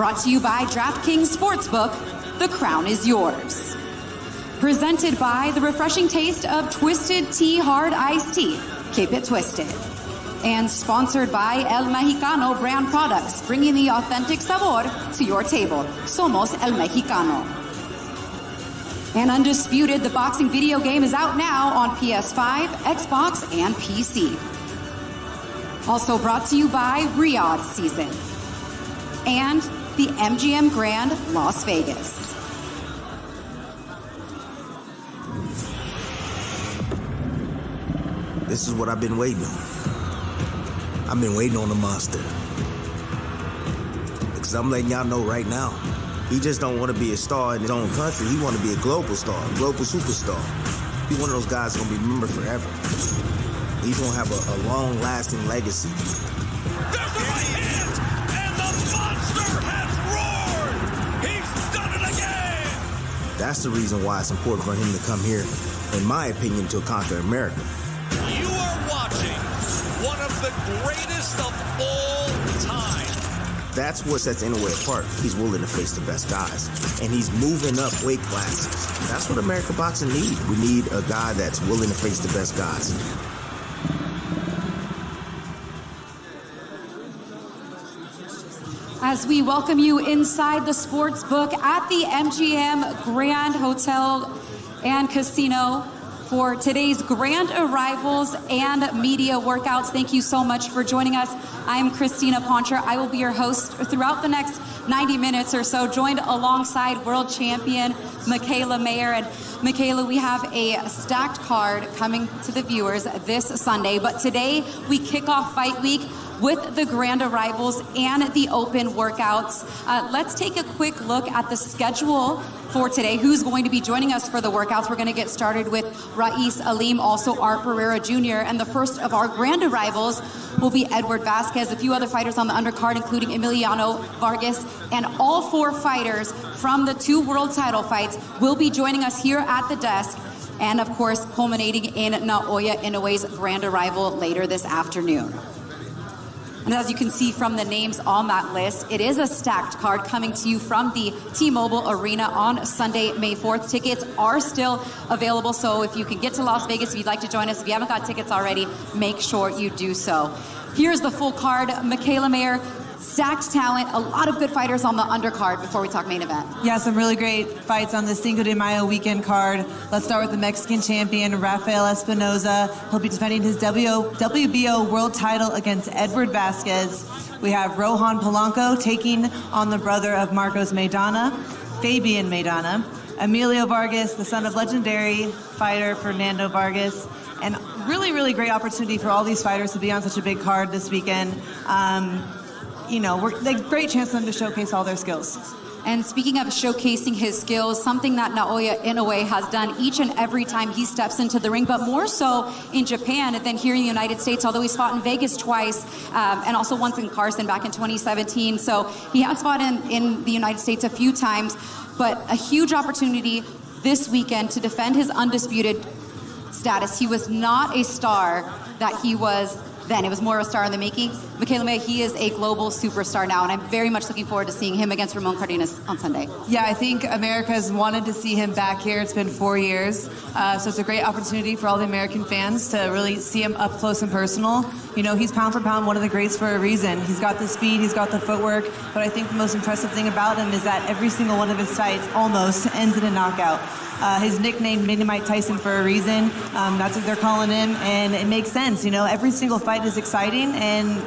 Brought to you by DraftKings Sportsbook, the crown is yours. Presented by the refreshing taste of Twisted Tea Hard Iced Tea. Keep it twisted. And sponsored by El Mexicano brand products, bringing the authentic sabor to your table. Somos El Mexicano. And Undisputed, the boxing video game, is out now on PS5, Xbox, and PC. Also brought to you by Riyadh Season and the MGM Grand Las Vegas. This is what I've been waiting on. I've been waiting on the monster. Because I'm letting y'all know right now, he just don't want to be a star in his own country. He want to be a global star, a global superstar. He's one of those guys that's going to be remembered forever. He's going to have a long-lasting legacy. There's the right hand, and the monster has roared! He's done it again! That's the reason why it's important for him to come here, in my opinion, to conquer America. You are watching one of the greatest of all time. That's what sets Inoue apart. He's willing to face the best guys. And he's moving up weight classes. That's what American boxing needs. We need a guy that's willing to face the best guys. As we welcome you inside the sports book at the MGM Grand Hotel and Casino for today's grand arrivals and media workouts. Thank you so much for joining us. I'm Christina Poncher. I will be your host throughout the next 90 minutes or so, joined alongside world champion Mikaela Mayer. And Mikaela, we have a stacked card coming to the viewers this Sunday, but today we kick off Fight Week with the grand arrivals and the open workouts. Let's take a quick look at the schedule for today. Who's going to be joining us for the workouts? We're going to get started with Raeese Aleem, also Art Barrera Jr. And the first of our grand arrivals will be Edward Vazquez, a few other fighters on the undercard, including Emiliano Vargas, and all four fighters from the two world title fights will be joining us here at the desk. And of course, culminating in Naoya Inoue's grand arrival later this afternoon. And as you can see from the names on that list, it is a stacked card coming to you from the T-Mobile Arena on Sunday, May 4th. Tickets are still available, so if you can get to Las Vegas, if you'd like to join us, if you haven't got tickets already, make sure you do so. Here's the full card. Mikaela Mayer, stacked talent, a lot of good fighters on the undercard before we talk main event. Yeah, some really great fights on the Cinco de Mayo weekend card. Let's start with the Mexican champion, Rafael Espinoza. He'll be defending his WBO world title against Edward Vazquez. We have Rohan Polanco taking on the brother of Marcos Maidana, Fabian Maidana. Emiliano Vargas, the son of legendary fighter Fernando Vargas. And really, really great opportunity for all these fighters to be on such a big card this weekend. Great chance for them to showcase all their skills. And speaking of showcasing his skills, something that Naoya Inoue has done each and every time he steps into the ring, but more so in Japan than here in the United States, although he's fought in Vegas twice and also once in Carson back in 2017. So he has fought in the United States a few times, but a huge opportunity this weekend to defend his undisputed status. He was not a star that he was then. It was more of a star in the making. Mikaela Mayer, he is a global superstar now, and I'm very much looking forward to seeing him against Ramon Cardenas on Sunday. Yeah, I think America's wanted to see him back here. It's been 4 years, so it's a great opportunity for all the American fans to really see him up close and personal. You know, he's pound for pound one of the greats for a reason. He's got the speed, he's got the footwork, but I think the most impressive thing about him is that every single one of his fights almost ends in a knockout. His nickname, Mini Mike Tyson, for a reason. That's what they're calling him, and it makes sense. You know, every single fight is exciting, and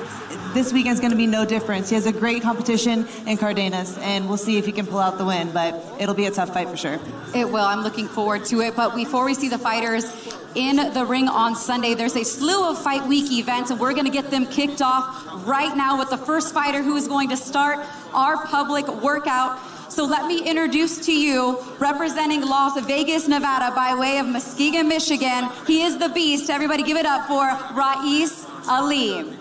this weekend's going to be no difference. He has a great competition in Cardenas, and we'll see if he can pull out the win, but it'll be a tough fight for sure. It will. I'm looking forward to it. But before we see the fighters in the ring on Sunday, there's a slew of Fight Week events, and we're going to get them kicked off right now with the first fighter who is going to start our public workout. So let me introduce to you, representing Las Vegas, Nevada, by way of Muskegon, Michigan. He is the beast. Everybody give it up for Raeese Aleem.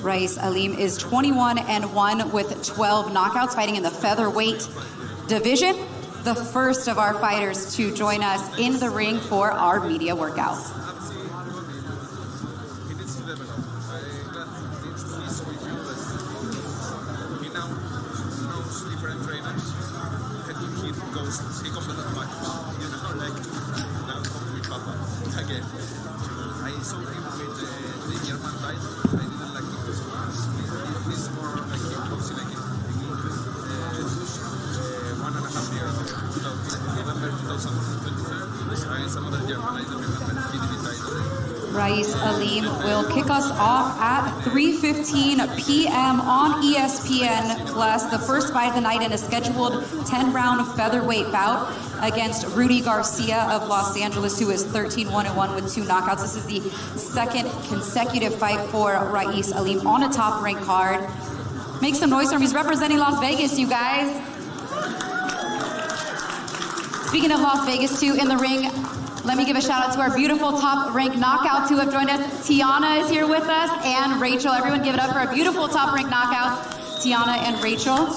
Raeese Aleem is 21-1 with 12 knockouts, fighting in the featherweight division. The first of our fighters to join us in the ring for our media workout. he completed the match. You know, like with Papa again. I saw him with the German side. I didn't like him so much. He's more like kickboxing, like in English. 1.5 years ago. So November 2023. I some other German. I don't remember. He did it. Raeese Aleem will kick us off at 3:15 p.m. on ESPN Plus. The first fight of the night in a scheduled 10-round featherweight bout against Rudy Garcia of Los Angeles, who is 13-1-1 with 2 knockouts. This is the second consecutive fight for Raeese Aleem on a top-ranked card. Make some noise for him. He's representing Las Vegas, you guys. Speaking of Las Vegas, too, in the ring, let me give a shout out to our beautiful top-ranked knockouts who have joined us. Tiana is here with us, and Rachel. Everyone give it up for our beautiful top-ranked knockouts, Tiana and Rachel.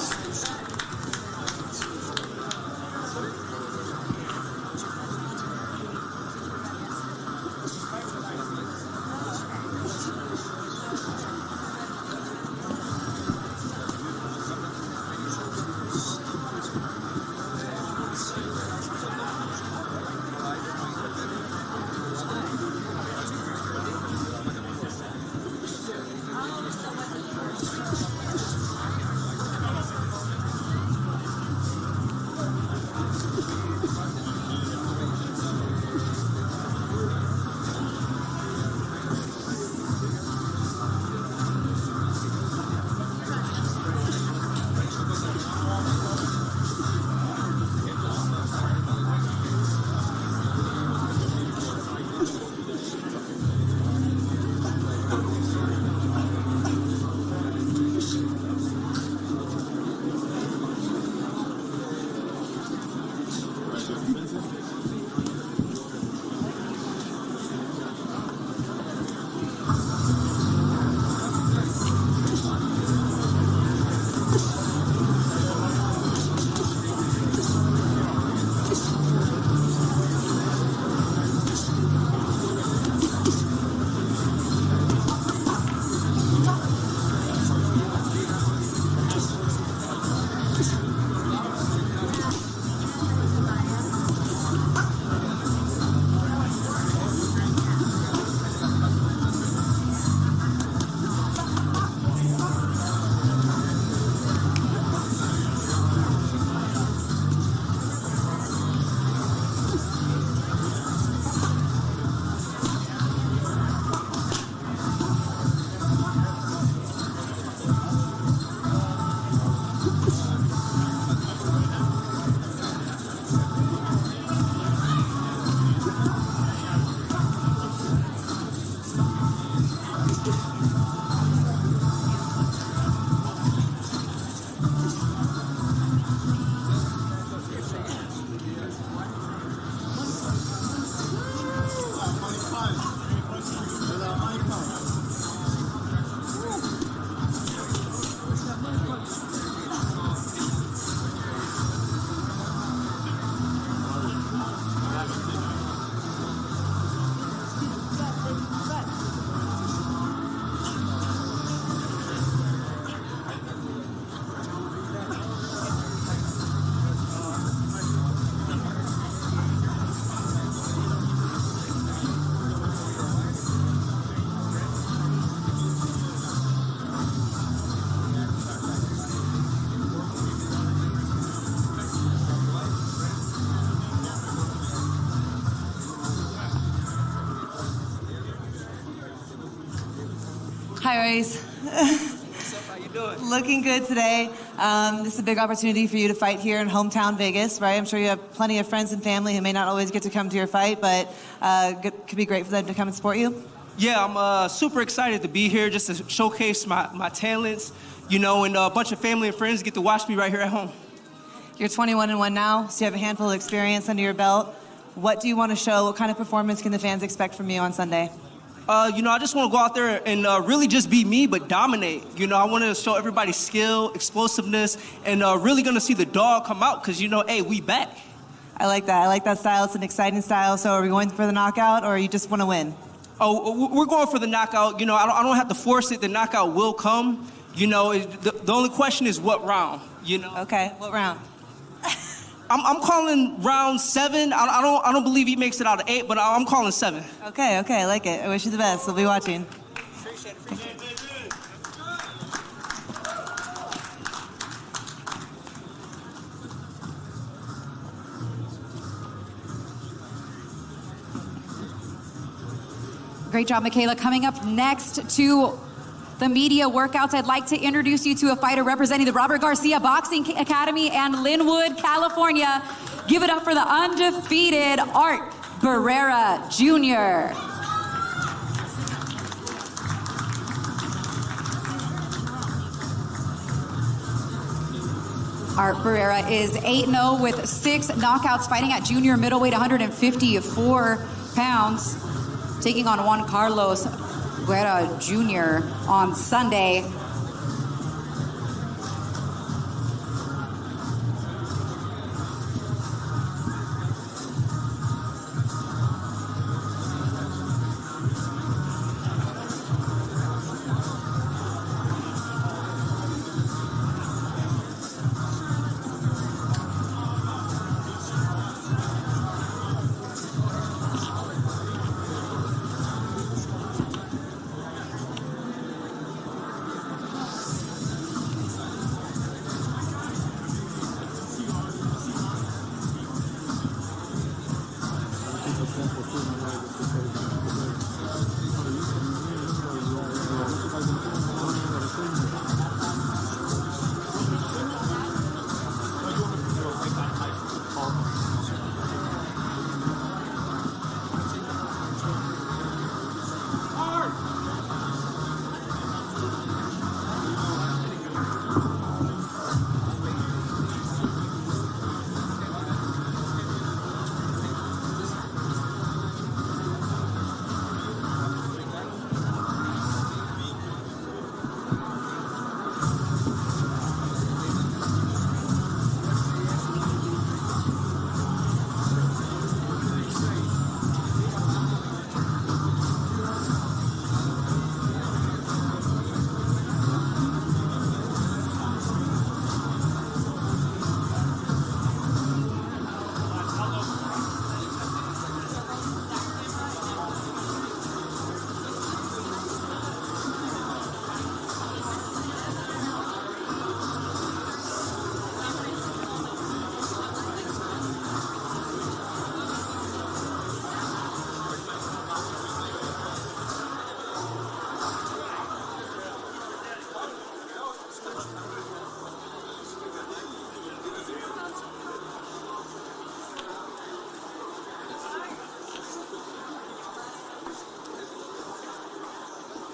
Hi, Raeese. What's up? How you doing? Looking good today. This is a big opportunity for you to fight here in hometown Vegas, right? I'm sure you have plenty of friends and family who may not always get to come to your fight, but could be great for them to come and support you. Yeah, I'm super excited to be here just to showcase my talents, you know, and a bunch of family and friends get to watch me right here at home. You're 21-1 now, so you have a handful of experience under your belt. What do you want to show? What kind of performance can the fans expect from you on Sunday? You know, I just want to go out there and really just be me, but dominate. You know, I want to show everybody skill, explosiveness, and really going to see the dog come out because, you know, hey, we back. I like that. I like that style. It's an exciting style. So are we going for the knockout, or you just want to win? Oh, we're going for the knockout. You know, I don't have to force it. The knockout will come. You know, the only question is what round, you know? Okay, what round? I'm calling round 7. I don't believe he makes it out of 8, but I'm calling 7. Okay, I like it. I wish you the best. We'll be watching. Appreciate it. Great job, Michaela. Coming up next to the media workouts, I'd like to introduce you to a fighter representing the Robert Garcia Boxing Academy and Linwood, California. Give it up for the undefeated Art Barrera Jr. Art Barrera is 8-0 with 6 knockouts, fighting at junior middleweight, 154 pounds, taking on Juan Carlos Guerra Jr. on Sunday.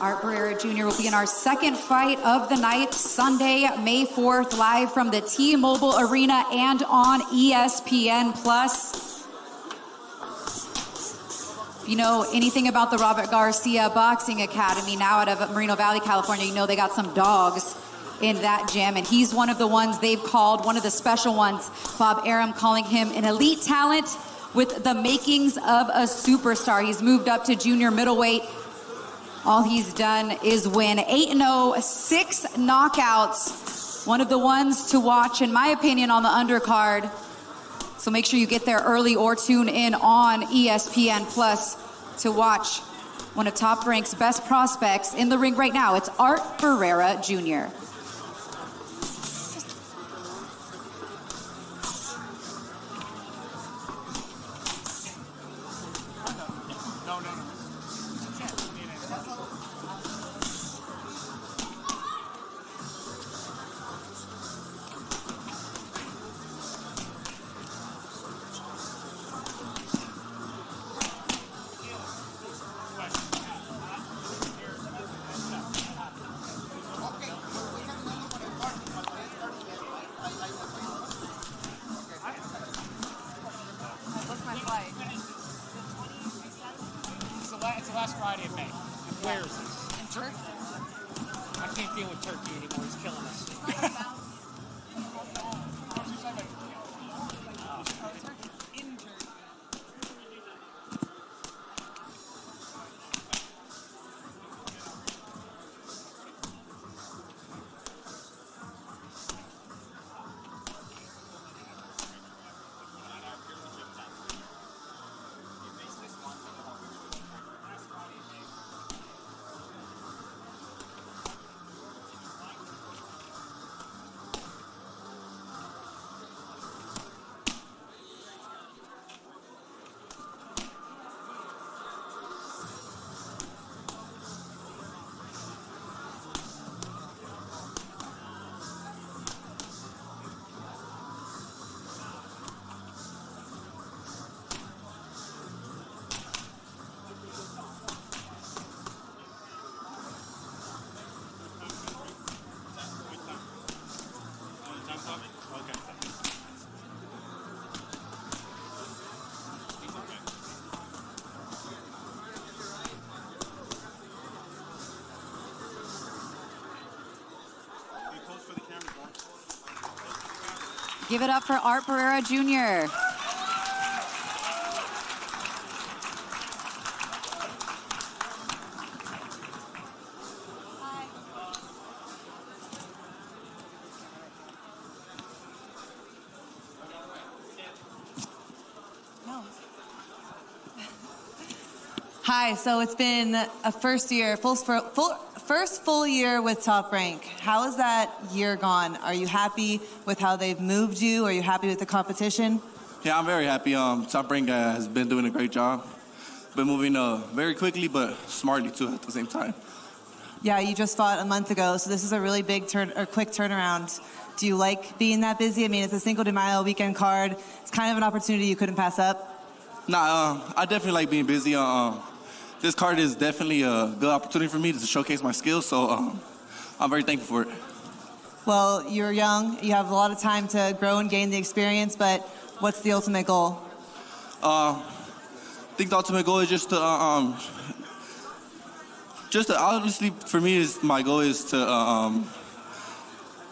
Art Barrera Jr. will be in our second fight of the night, Sunday, May 4th, live from the T-Mobile Arena and on ESPN+. If you know anything about the Robert Garcia Boxing Academy, now out of Moreno Valley, California, you know they got some dogs in that gym, and he's one of the ones they've called one of the special ones. Bob Arum calling him an elite talent with the makings of a superstar. He's moved up to junior middleweight. All he's done is win 8-0, 6 knockouts. One of the ones to watch, in my opinion, on the undercard. So make sure you get there early or tune in on ESPN Plus to watch one of Top Rank's best prospects in the ring right now. It's Art Barrera Jr. It's the last Friday of May. Where is this? In Turkey. I can't deal with Turkey anymore. He's killing us. Give it up for Art Barrera Jr. Hi, so it's been a first full year with Top Rank. How has that year gone? Are you happy with how they've moved you? Are you happy with the competition? Yeah, I'm very happy. Top Rank has been doing a great job. Been moving very quickly, but smartly too at the same time. Yeah, you just fought a month ago, so this is a really big quick turnaround. Do you like being that busy? I mean, it's a Cinco de Mayo weekend card. It's kind of an opportunity you couldn't pass up. Nah, I definitely like being busy. This card is definitely a good opportunity for me to showcase my skills, so I'm very thankful for it. Well, you're young. You have a lot of time to grow and gain the experience, but what's the ultimate goal? I think the ultimate goal is just to honestly, for me, my goal is to,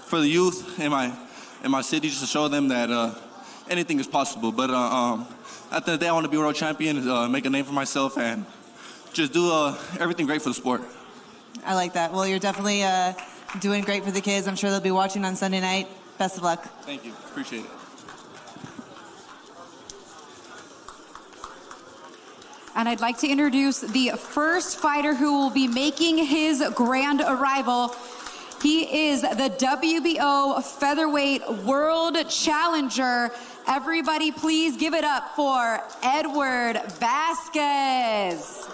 for the youth in my city, just to show them that anything is possible. But at the end of the day, I want to be a world champion, make a name for myself, and just do everything great for the sport. I like that. Well, you're definitely doing great for the kids. I'm sure they'll be watching on Sunday night. Best of luck. Thank you. Appreciate it. And I'd like to introduce the first fighter who will be making his grand arrival. He is the WBO featherweight world challenger. Everybody please give it up for Edward Vazquez.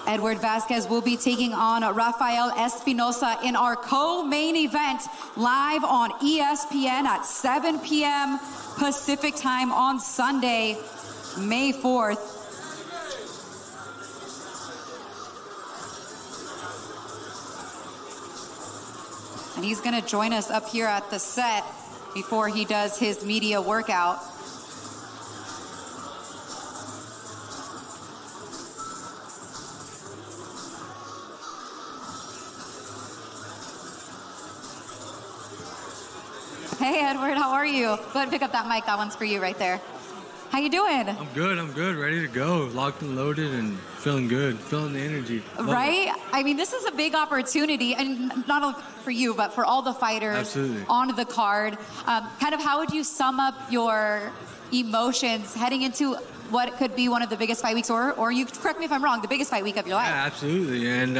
Edward Vazquez will be taking on Rafael Espinoza in our co-main event live on ESPN at 7 p.m. Pacific time on Sunday, May 4th. And he's going to join us up here at the set before he does his media workout. Hey, Edward, how are you? Go ahead and pick up that mic. That one's for you right there. How you doing? I'm good. Ready to go. Locked and loaded and feeling good. Feeling the energy. Right? I mean, this is a big opportunity, and not only for you, but for all the fighters Absolutely. On the card. Kind of how would you sum up your emotions heading into what could be one of the biggest fight weeks, or you correct me if I'm wrong, the biggest fight week of your life? Yeah, absolutely. And,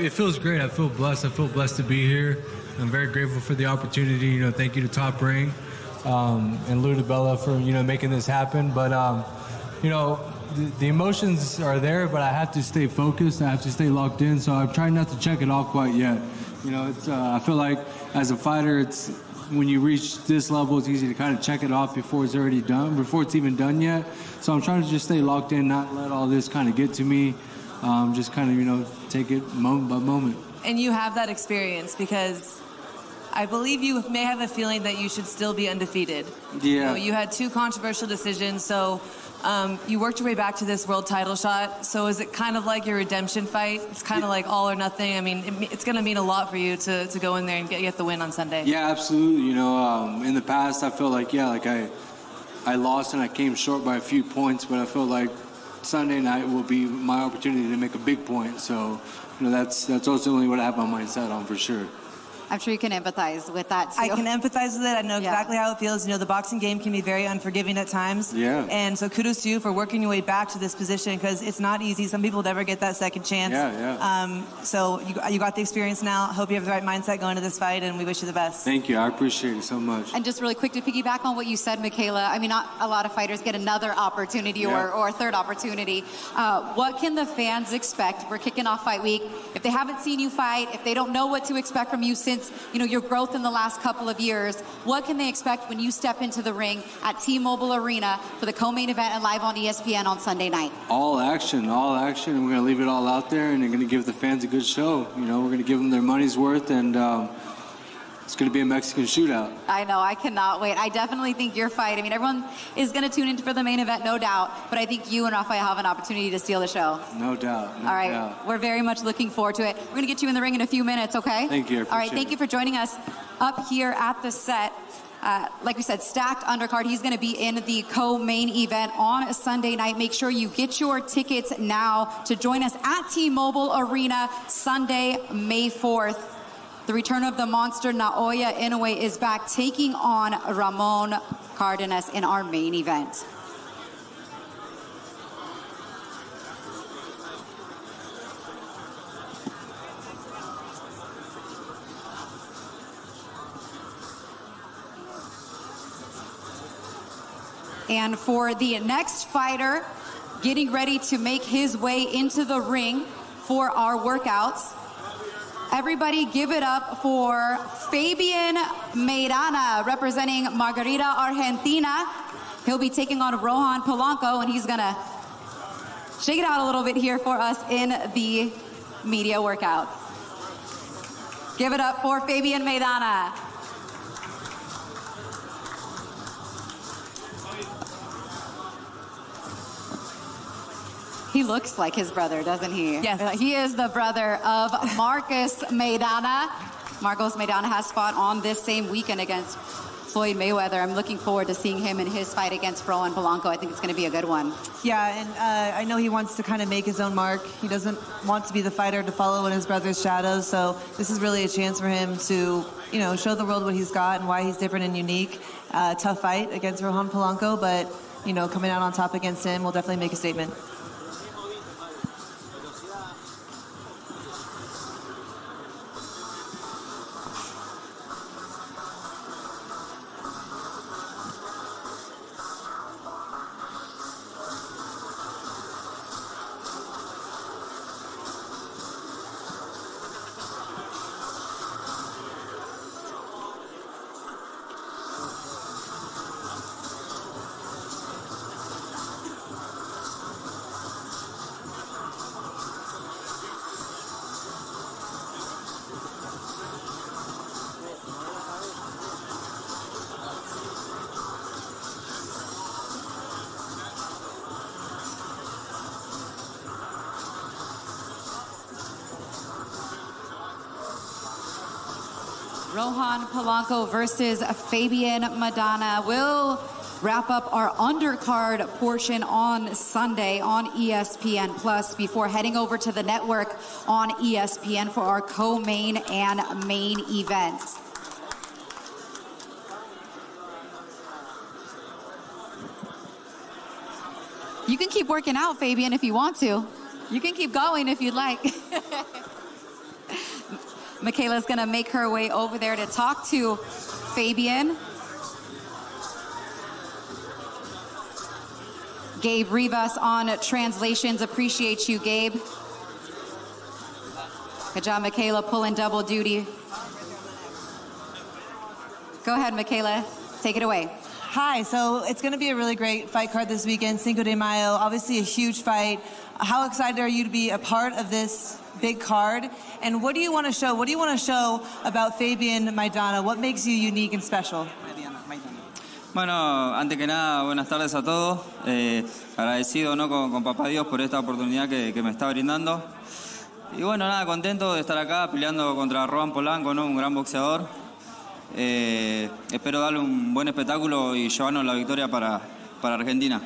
it feels great. I feel blessed. I feel blessed to be here. I'm very grateful for the opportunity. Thank you to Top Rank and Lou DiBella for, making this happen. But, the emotions are there, but I have to stay focused. I have to stay locked in. So I'm trying not to check it off quite yet. I feel like as a fighter, when you reach this level, it's easy to kind of check it off before it's already done, before it's even done yet. So I'm trying to just stay locked in, not let all this kind of get to me. Just kind of, take it moment by moment. And you have that experience because I believe you may have a feeling that you should still be undefeated. Yeah. You had 2 controversial decisions, so you worked your way back to this world title shot. So is it kind of like your redemption fight? It's kind of like all or nothing. I mean, it's going to mean a lot for you to go in there and get the win on Sunday. Yeah, absolutely. In the past, I felt like, I lost and I came short by a few points, but I feel like Sunday night will be my opportunity to make a big point. So, that's ultimately what I have my mindset on for sure. I'm sure you can empathize with that, too. I can empathize with it. I know exactly how it feels. The boxing game can be very unforgiving at times. Yeah. And so kudos to you for working your way back to this position because it's not easy. Some people never get that second chance. Yeah. So you got the experience now. Hope you have the right mindset going to this fight, and we wish you the best. Thank you. I appreciate it so much. And just really quick to piggyback on what you said, Michaela, I mean, not a lot of fighters get another opportunity or a third opportunity. What can the fans expect? We're kicking off fight week. If they haven't seen you fight, if they don't know what to expect from you since, your growth in the last couple of years, what can they expect when you step into the ring at T-Mobile Arena for the co-main event and live on ESPN on Sunday night? All action. We're going to leave it all out there, and they're going to give the fans a good show. We're going to give them their money's worth, and It's going to be a Mexican shootout. I know, I cannot wait. I definitely think your fight, I mean, everyone is going to tune in for the main event, no doubt, but I think you and Rafael have an opportunity to steal the show. No doubt. All right, we're very much looking forward to it. We're going to get you in the ring in a few minutes, okay? Thank you. All right, thank you for joining us up here at the set. Like we said, stacked undercard. He's going to be in the co-main event on a Sunday night. Make sure you get your tickets now to join us at T-Mobile Arena Sunday, May 4th. The return of the monster, Naoya Inoue, is back taking on Ramon Cardenas in our main event. And for the next fighter, getting ready to make his way into the ring for our workouts, everybody give it up for Fabian Maidana, representing Margarita, Argentina. He'll be taking on Rohan Polanco, and he's gonna shake it out a little bit here for us in the media workout. Give it up for Fabian Maidana. He looks like his brother, doesn't he? Yes. He is the brother of Marcos Maidana. Marcos Maidana has fought on this same weekend against Floyd Mayweather. I'm looking forward to seeing him in his fight against Rohan Polanco. I think it's going to be a good one. Yeah, and I know he wants to kind of make his own mark. He doesn't want to be the fighter to follow in his brother's shadows, so this is really a chance for him to, you know, show the world what he's got and why he's different and unique. Tough fight against Rohan Polanco, but, you know, coming out on top against him will definitely make a statement. Rohan Polanco versus Fabian Maidana will wrap up our undercard portion on Sunday on ESPN Plus before heading over to the network on ESPN for our co-main and main events. You can keep working out, Fabian, if you want to. You can keep going if you'd like. Michaela's gonna make her way over there to talk to Fabian. Gabe Rivas on translations. Appreciate you, Gabe. Good job, Michaela, pulling double duty. Go ahead, Michaela. Take it away. Hi, so it's going to be a really great fight card this weekend, Cinco de Mayo, obviously a huge fight. How excited are you to be a part of this big card? And what do you want to show? What do you want to show about Fabian Maidana? What makes you unique and special? Bueno, antes que nada, buenas tardes a todos. Agradecido, ¿no? con Papá Dios por esta oportunidad que me está brindando. Y bueno, nada, contento de estar acá peleando contra Rohan Polanco, ¿no? Un gran boxeador. Espero darle un buen espectáculo y llevarnos la victoria para Argentina.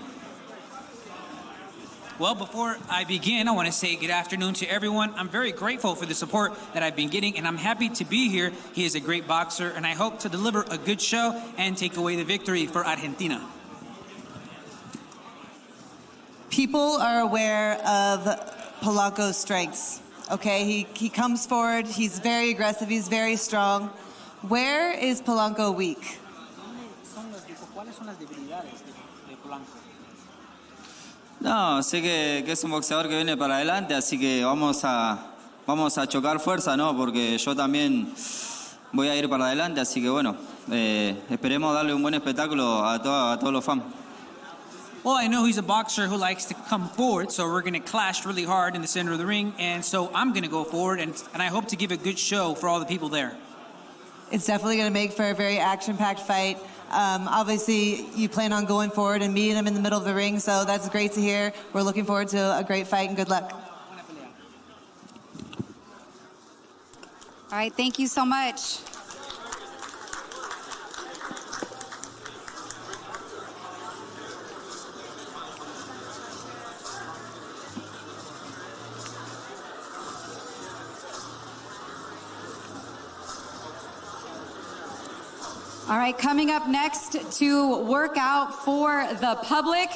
Well, before I begin, I want to say good afternoon to everyone. I'm very grateful for the support that I've been getting, and I'm happy to be here. He is a great boxer, and I hope to deliver a good show and take away the victory for Argentina. People are aware of Polanco's strengths, okay? He comes forward, he's very aggressive, he's very strong. Where is Polanco weak? No, sé que es un boxeador que viene para adelante, así que vamos a chocar fuerza, ¿no? Porque yo también voy a ir para adelante, así que bueno, esperemos darle un buen espectáculo a todos los fans. Well, I know he's a boxer who likes to come forward, so we're going to clash really hard in the center of the ring, and so I'm going to go forward, and I hope to give a good show for all the people there. It's definitely going to make for a very action-packed fight. Obviously, you plan on going forward and meeting him in the middle of the ring, so that's great to hear. We're looking forward to a great fight, and good luck. All right, thank you so much. All right, coming up next to work out for the public.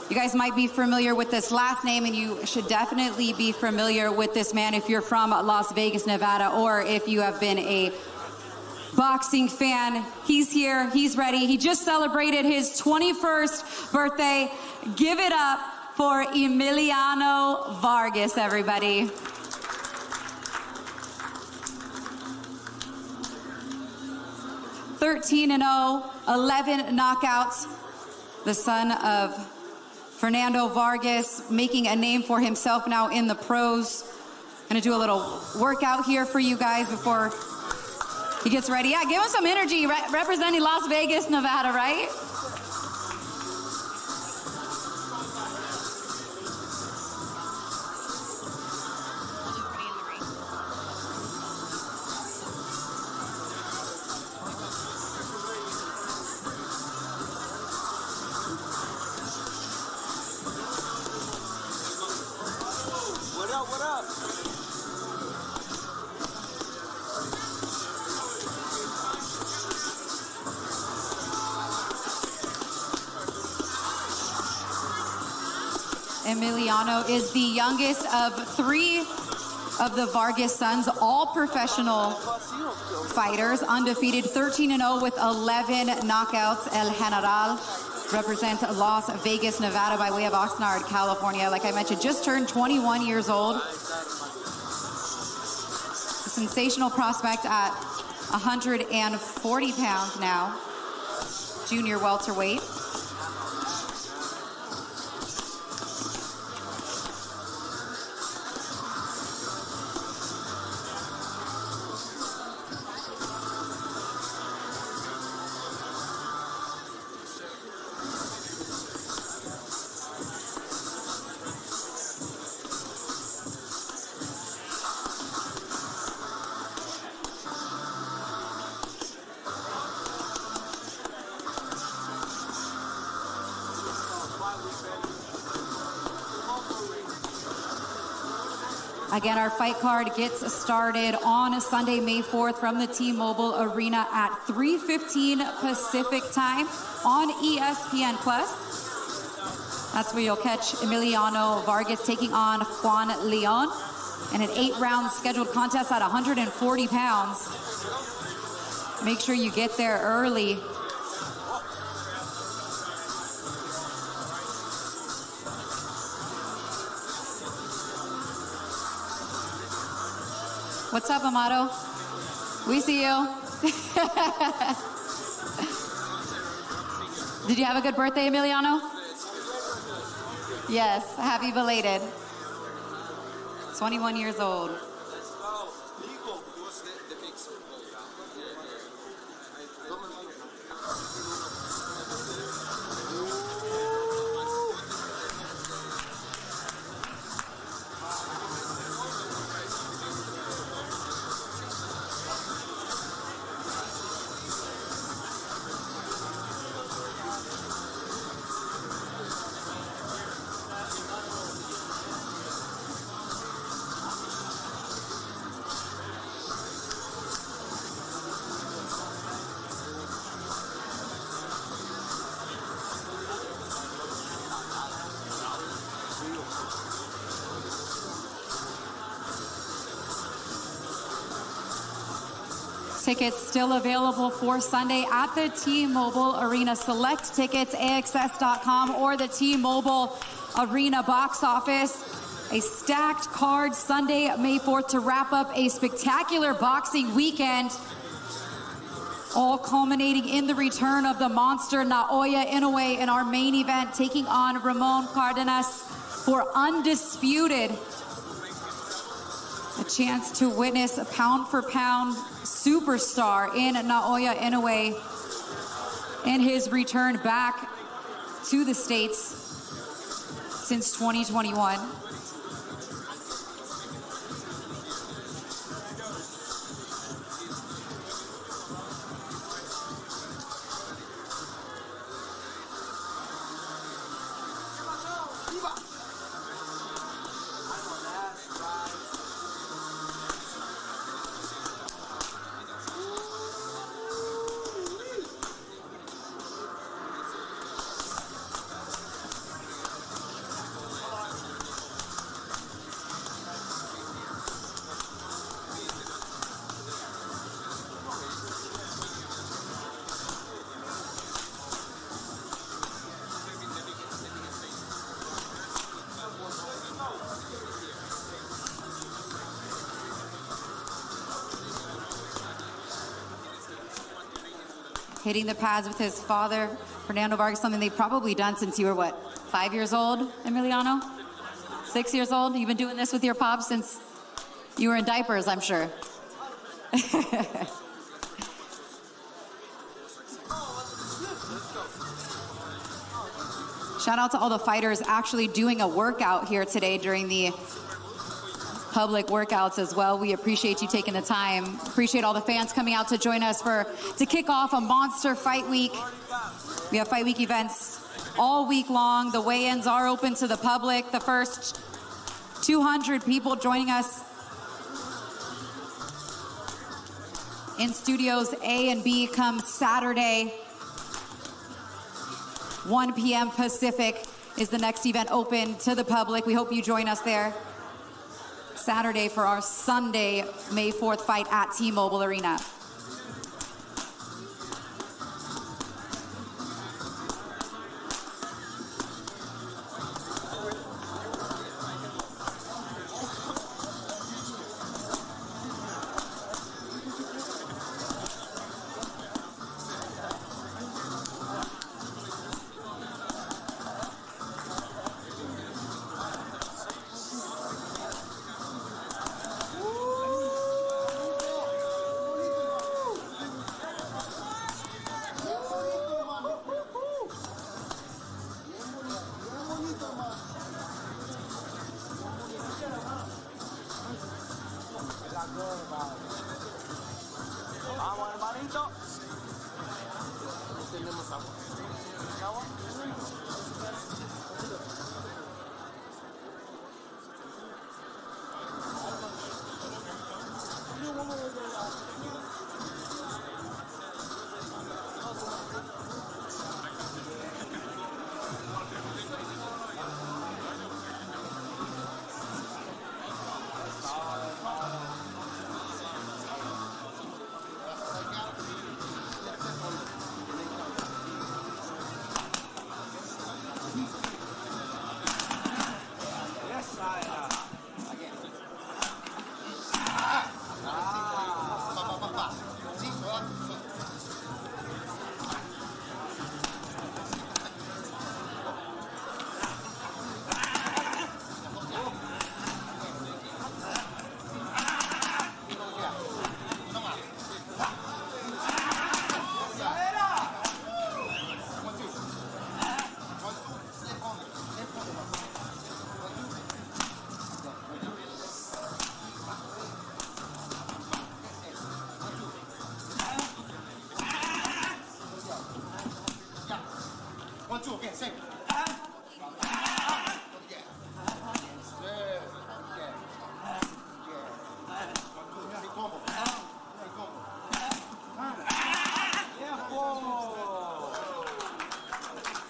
You guys might be familiar with this last name, and you should definitely be familiar with this man if you're from Las Vegas, Nevada, or if you have been a boxing fan. He's here, he's ready. He just celebrated his 21st birthday. Give it up for Emiliano Vargas, everybody. (13-0), 11 knockouts. The son of Fernando Vargas, making a name for himself now in the pros. Gonna do a little workout here for you guys before he gets ready. Yeah, give him some energy, representing Las Vegas, Nevada, right? What up? Emiliano is the youngest of 3 of the Vargas sons, all professional fighters, undefeated, 13-0 with 11 knockouts. El General represents Las Vegas, Nevada by way of Oxnard, California. Like I mentioned, just turned 21 years old. A sensational prospect at 140 pounds now, junior welterweight. Again, our fight card gets started on Sunday, May 4th from the T-Mobile Arena at 3:15 Pacific time on ESPN+. That's where you'll catch Emiliano Vargas taking on Juan Leon in an 8-round scheduled contest at 140 pounds. Make sure you get there early. What's up, Amado? We see you. Did you have a good birthday, Emiliano? Yes, happy belated. 21 years old. Tickets still available for Sunday at the T-Mobile Arena. Select tickets, AXS.com or the T-Mobile Arena box office. A stacked card Sunday, May 4th to wrap up a spectacular boxing weekend. All culminating in the return of the monster Naoya Inoue in our main event, taking on Ramon Cardenas for undisputed. A chance to witness a pound-for-pound superstar in Naoya Inoue in his return back to the States since 2021. Hitting the pads with his father, Fernando Vargas, something they've probably done since you were, what, 5 years old, Emiliano? 6 years old? You've been doing this with your pops since you were in diapers, I'm sure. Shout out to all the fighters actually doing a workout here today during the public workouts as well. We appreciate you taking the time. Appreciate all the fans coming out to join us to kick off a monster fight week. We have fight week events all week long. The weigh-ins are open to the public. The first 200 people joining us in studios A and B come Saturday. 1 p.m. Pacific is the next event open to the public. We hope you join us there Saturday for our Sunday, May 4th fight at T-Mobile Arena.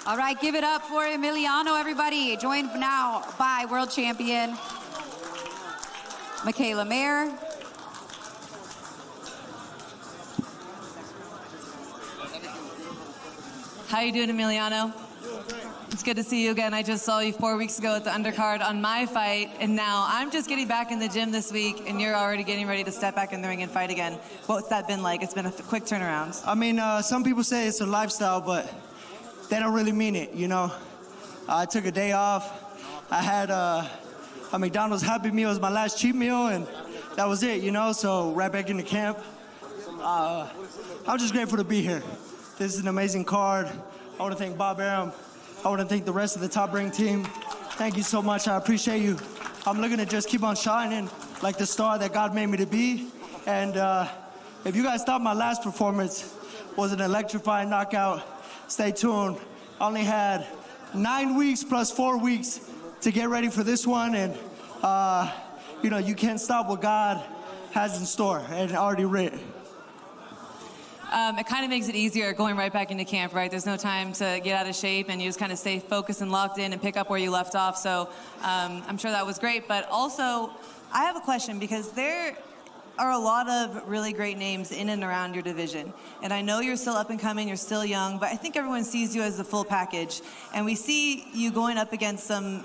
All right, give it up for Emiliano, everybody. Joined now by world champion Mikaela Mayer. How you doing, Emiliano? It's good to see you again. I just saw you 4 weeks ago at the undercard on my fight, and now I'm just getting back in the gym this week, and you're already getting ready to step back in the ring and fight again. What's that been like? It's been a quick turnaround. I mean, some people say it's a lifestyle, but they don't really mean it, you know? I took a day off. I had a McDonald's Happy Meal as my last cheat meal, and that was it, you know, so right back into camp. I'm just grateful to be here. This is an amazing card. I want to thank Bob Arum. I want to thank the rest of the Top Rank team. Thank you so much. I appreciate you. I'm looking to just keep on shining like the star that God made me to be. And if you guys thought my last performance was an electrifying knockout, stay tuned. I only had 9 weeks plus 4 weeks to get ready for this one. And, you know, you can't stop what God has in store and already written. It kind of makes it easier going right back into camp, right? There's no time to get out of shape, and you just kind of stay focused and locked in and pick up where you left off. So I'm sure that was great. But also, I have a question, because there are a lot of really great names in and around your division. And I know you're still up and coming, you're still young, but I think everyone sees you as the full package. And we see you going up against some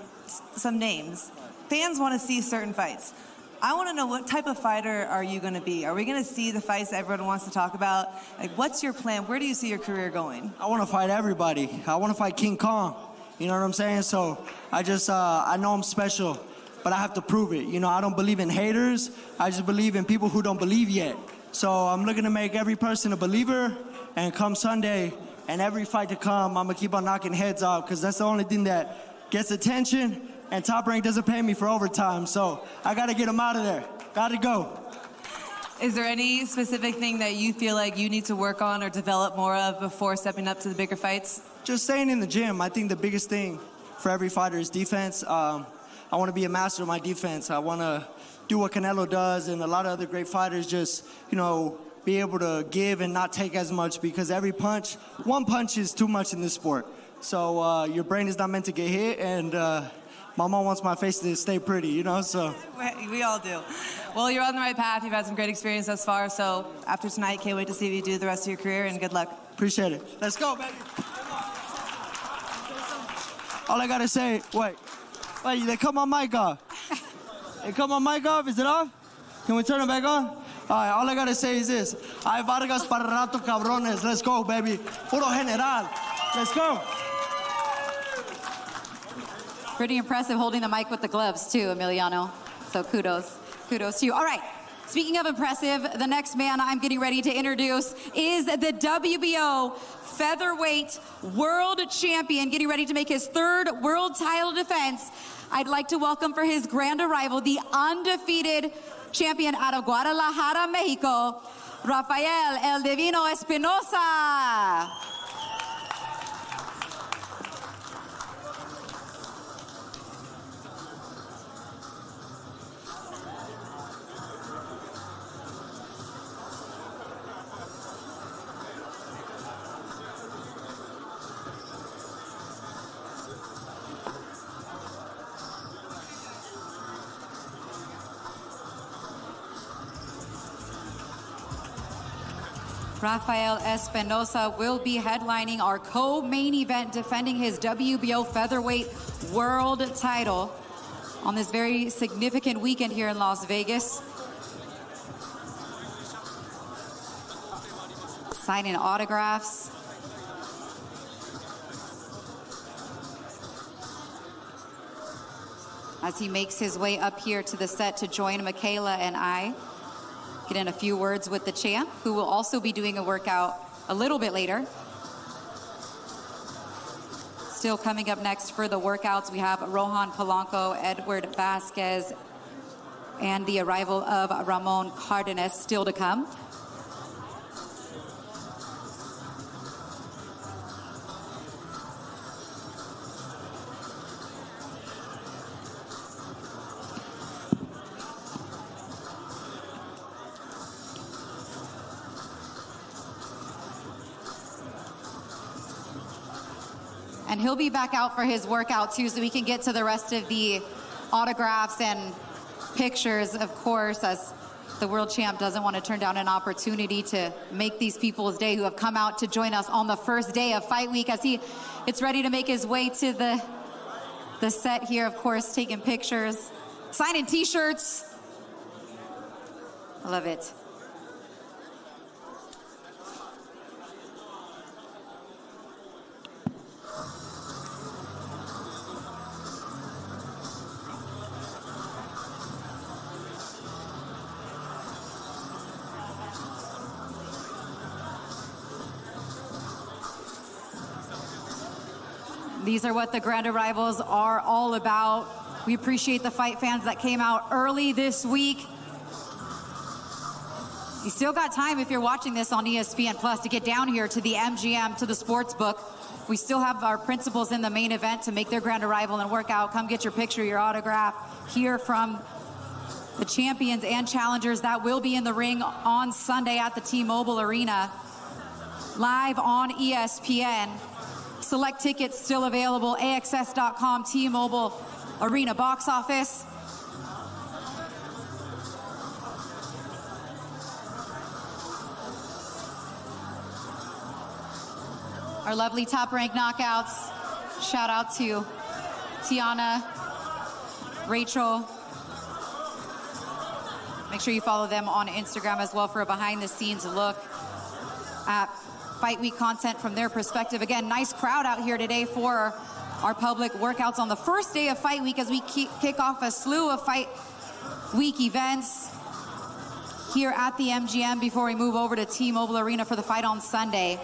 names. Fans want to see certain fights. I want to know, what type of fighter are you going to be? Are we going to see the fights that everyone wants to talk about? Like, what's your plan? Where do you see your career going? I want to fight everybody. I want to fight King Kong. You know what I'm saying? So I just, I know I'm special, but I have to prove it. You know, I don't believe in haters. I just believe in people who don't believe yet. So I'm looking to make every person a believer, and come Sunday and every fight to come, I'm going to keep on knocking heads off, because that's the only thing that gets attention. And Top Rank doesn't pay me for overtime, so I got to get them out of there. Got to go. Is there any specific thing that you feel like you need to work on or develop more of before stepping up to the bigger fights? Just staying in the gym. I think the biggest thing for every fighter is defense. I want to be a master of my defense. I want to do what Canelo does, and a lot of other great fighters, just, you know, be able to give and not take as much, because every punch, one punch is too much in this sport. So your brain is not meant to get hit, and my mom wants my face to stay pretty, you know, so. We all do. Well, you're on the right path. You've had some great experience thus far. So after tonight, can't wait to see what you do the rest of your career, and good luck. Appreciate it. Let's go, baby. All I got to say, wait, they cut my mic off. They cut my mic off, is it off? Can we turn it back on? All right, all I got to say is this. Ay, Vargas para rato, cabrones. Let's go, baby. Puro general. Let's go. Pretty impressive holding the mic with the gloves too, Emiliano. So kudos to you. All right, speaking of impressive, the next man I'm getting ready to introduce is the WBO featherweight world champion, getting ready to make his third world title defense. I'd like to welcome for his grand arrival, the undefeated champion out of Guadalajara, Mexico, Rafael El Divino Espinoza. Rafael Espinoza will be headlining our co-main event, defending his WBO featherweight world title on this very significant weekend here in Las Vegas. Signing autographs. As he makes his way up here to the set to join Michaela and I. Get in a few words with the champ, who will also be doing a workout a little bit later. Still coming up next for the workouts, we have Rohan Polanco, Edward Vazquez, and the arrival of Ramon Cardenas still to come. And he'll be back out for his workout too, so we can get to the rest of the autographs and pictures, of course, as the world champ doesn't want to turn down an opportunity to make these people's day who have come out to join us on the first day of fight week, as he gets ready to make his way to the set here, of course, taking pictures, signing t-shirts. I love it. These are what the grand arrivals are all about. We appreciate the fight fans that came out early this week. You still got time if you're watching this on ESPN Plus to get down here to the MGM, to the sports book. We still have our principals in the main event to make their grand arrival and work out. Come get your picture, your autograph. Hear from the champions and challengers that will be in the ring on Sunday at the T-Mobile Arena. Live on ESPN. Select tickets still available. AXS.com, T-Mobile Arena box office. Our lovely top-ranked knockouts. Shout out to Tiana, Rachel. Make sure you follow them on Instagram as well for a behind-the-scenes look at Fight Week content from their perspective. Again, nice crowd out here today for our public workouts on the first day of Fight Week as we kick off a slew of Fight Week events here at the MGM before we move over to T-Mobile Arena for the fight on Sunday.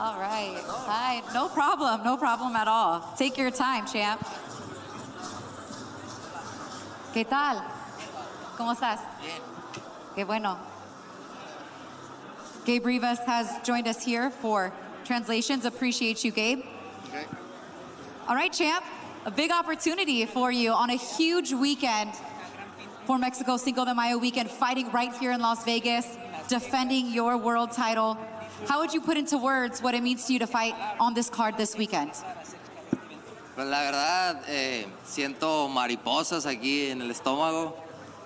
All right. Hi. No problem at all. Take your time, champ. ¿Qué tal? ¿Cómo estás? Bien. Qué bueno. Gabe Rivas has joined us here for translations. Appreciate you, Gabe. Okay. All right, champ. A big opportunity for you on a huge weekend for Mexico Cinco de Mayo weekend, fighting right here in Las Vegas, defending your world title. How would you put into words what it means to you to fight on this card this weekend? Pues la verdad, siento mariposas aquí en el estómago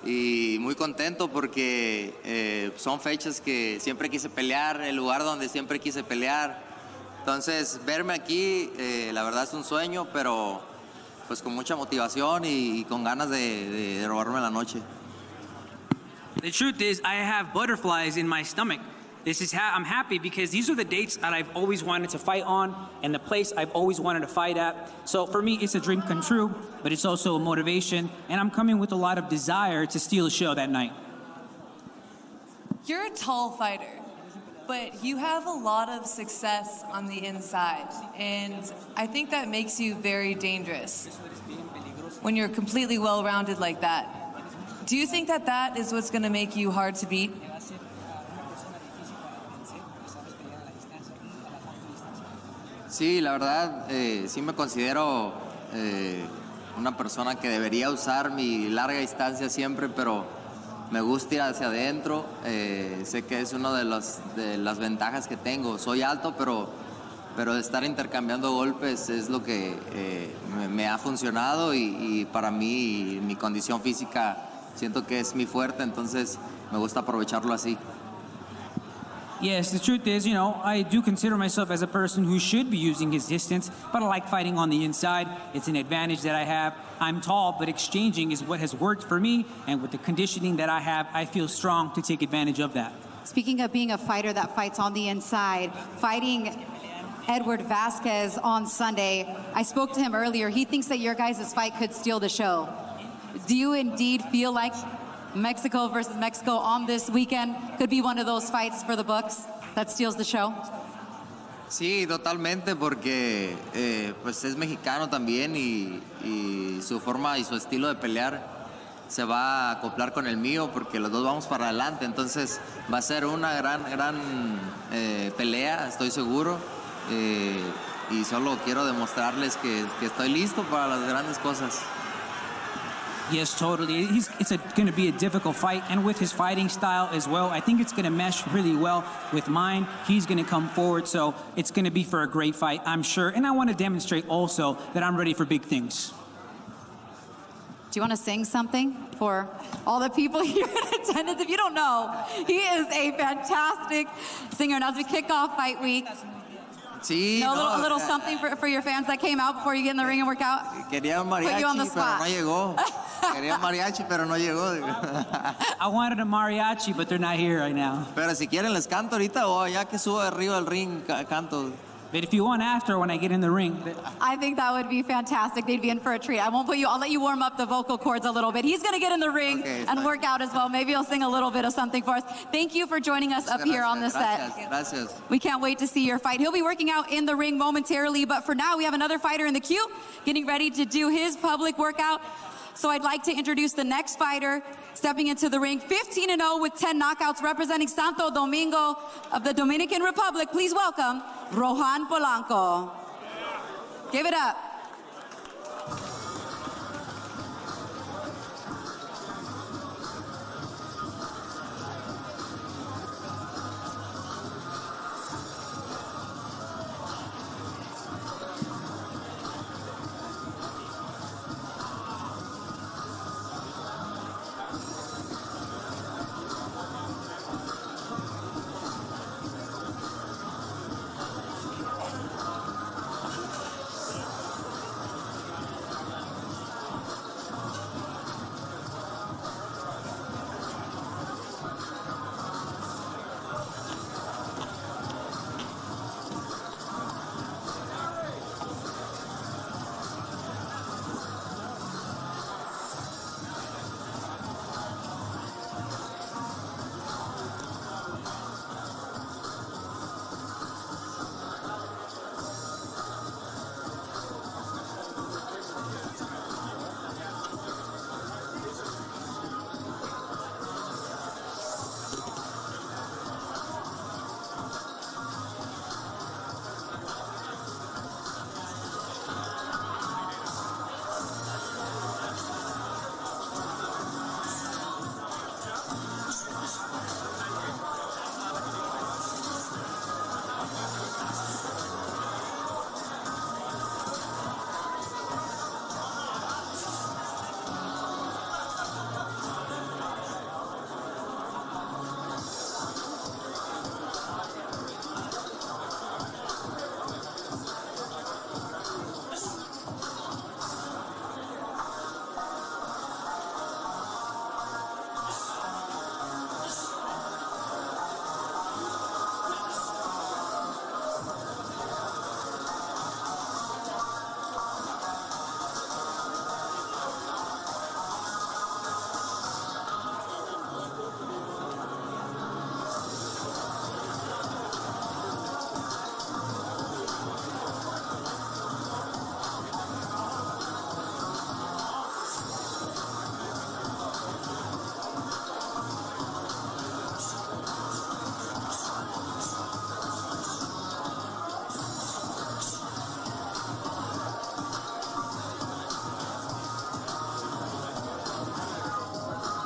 y muy contento porque son fechas que siempre quise pelear, el lugar donde siempre quise pelear. Entonces, verme aquí, la verdad es un sueño, pero pues con mucha motivación y con ganas de robarme la noche. The truth is, I have butterflies in my stomach. I'm happy because these are the dates that I've always wanted to fight on and the place I've always wanted to fight at. So for me, it's a dream come true, but it's also a motivation, and I'm coming with a lot of desire to steal the show that night. You're a tall fighter, but you have a lot of success on the inside, and I think that makes you very dangerous when you're completely well-rounded like that. Do you think that that is what's going to make you hard to beat? Sí, la verdad, sí me considero una persona que debería usar mi larga distancia siempre, pero me gusta ir hacia adentro. Sé que es una de las ventajas que tengo. Soy alto, pero estar intercambiando golpes es lo que me ha funcionado y para mí mi condición física siento que es mi fuerte, entonces me gusta aprovecharlo así. Yes, the truth is, I do consider myself as a person who should be using his distance, but I like fighting on the inside. It's an advantage that I have. I'm tall, but exchanging is what has worked for me, and with the conditioning that I have, I feel strong to take advantage of that. Speaking of being a fighter that fights on the inside, fighting Edward Vazquez on Sunday, I spoke to him earlier. He thinks that your guys' fight could steal the show. Do you indeed feel like Mexico versus Mexico on this weekend could be one of those fights for the books that steals the show? Sí, totalmente, porque pues es mexicano también y su forma y su estilo de pelear se va a acoplar con el mío porque los dos vamos para adelante, entonces va a ser una gran pelea, estoy seguro, y solo quiero demostrarles que estoy listo para las grandes cosas. Yes, totally. It's going to be a difficult fight, and with his fighting style as well, I think it's going to mesh really well with mine. He's going to come forward, so it's going to be for a great fight, I'm sure. And I want to demonstrate also that I'm ready for big things. Do you want to sing something for all the people here in attendance? If you don't know, he is a fantastic singer. And as we kick off Fight Week, Sí, a little something for your fans that came out before you get in the ring and work out? Quería un mariachi, Put you on the pero spot. no llegó. Quería un mariachi, pero no llegó. I wanted a mariachi, but they're not here right now. Pero si quieren les canto ahorita o ya que subo arriba del ring canto. But if you want after, when I get in the ring. I think that would be fantastic. They'd be in for a treat. I won't put you, I'll let you warm up the vocal cords a little bit. He's going to get in the ring and work out as well. Maybe he'll sing a little bit of something for us. Thank you for joining us up here on the set. Gracias. We can't wait to see your fight. He'll be working out in the ring momentarily, but for now, we have another fighter in the queue getting ready to do his public workout. So I'd like to introduce the next fighter stepping into the ring, 15-0 with 10 knockouts, representing Santo Domingo of the Dominican Republic. Please welcome Rohan Polanco. Give it up.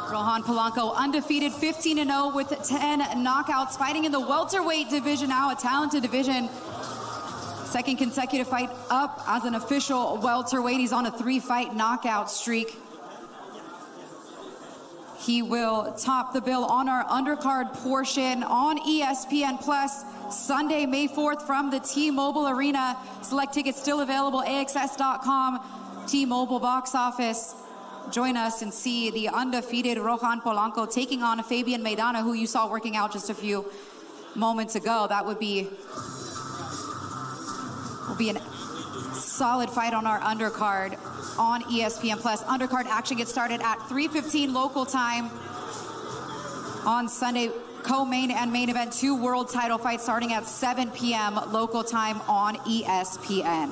Rohan Polanco, undefeated, 15-0 with 10 knockouts, fighting in the welterweight division now, a talented division. Second consecutive fight up as an official welterweight. He's on a 3-fight knockout streak. He will top the bill on our undercard portion on ESPN Plus Sunday, May 4th from the T-Mobile Arena. Select tickets still available, AXS.com, T-Mobile box office. Join us and see the undefeated Rohan Polanco taking on Fabian Maidana, who you saw working out just a few moments ago. That will be a solid fight on our undercard on ESPN Plus. Undercard action gets started at 3:15 local time on Sunday. Co-main and main event, 2 world title fights starting at 7 p.m. local time on ESPN.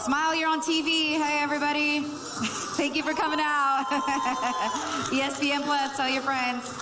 Smile, you're on TV. Hey, everybody. Thank you for coming out. ESPN Plus, tell your friends.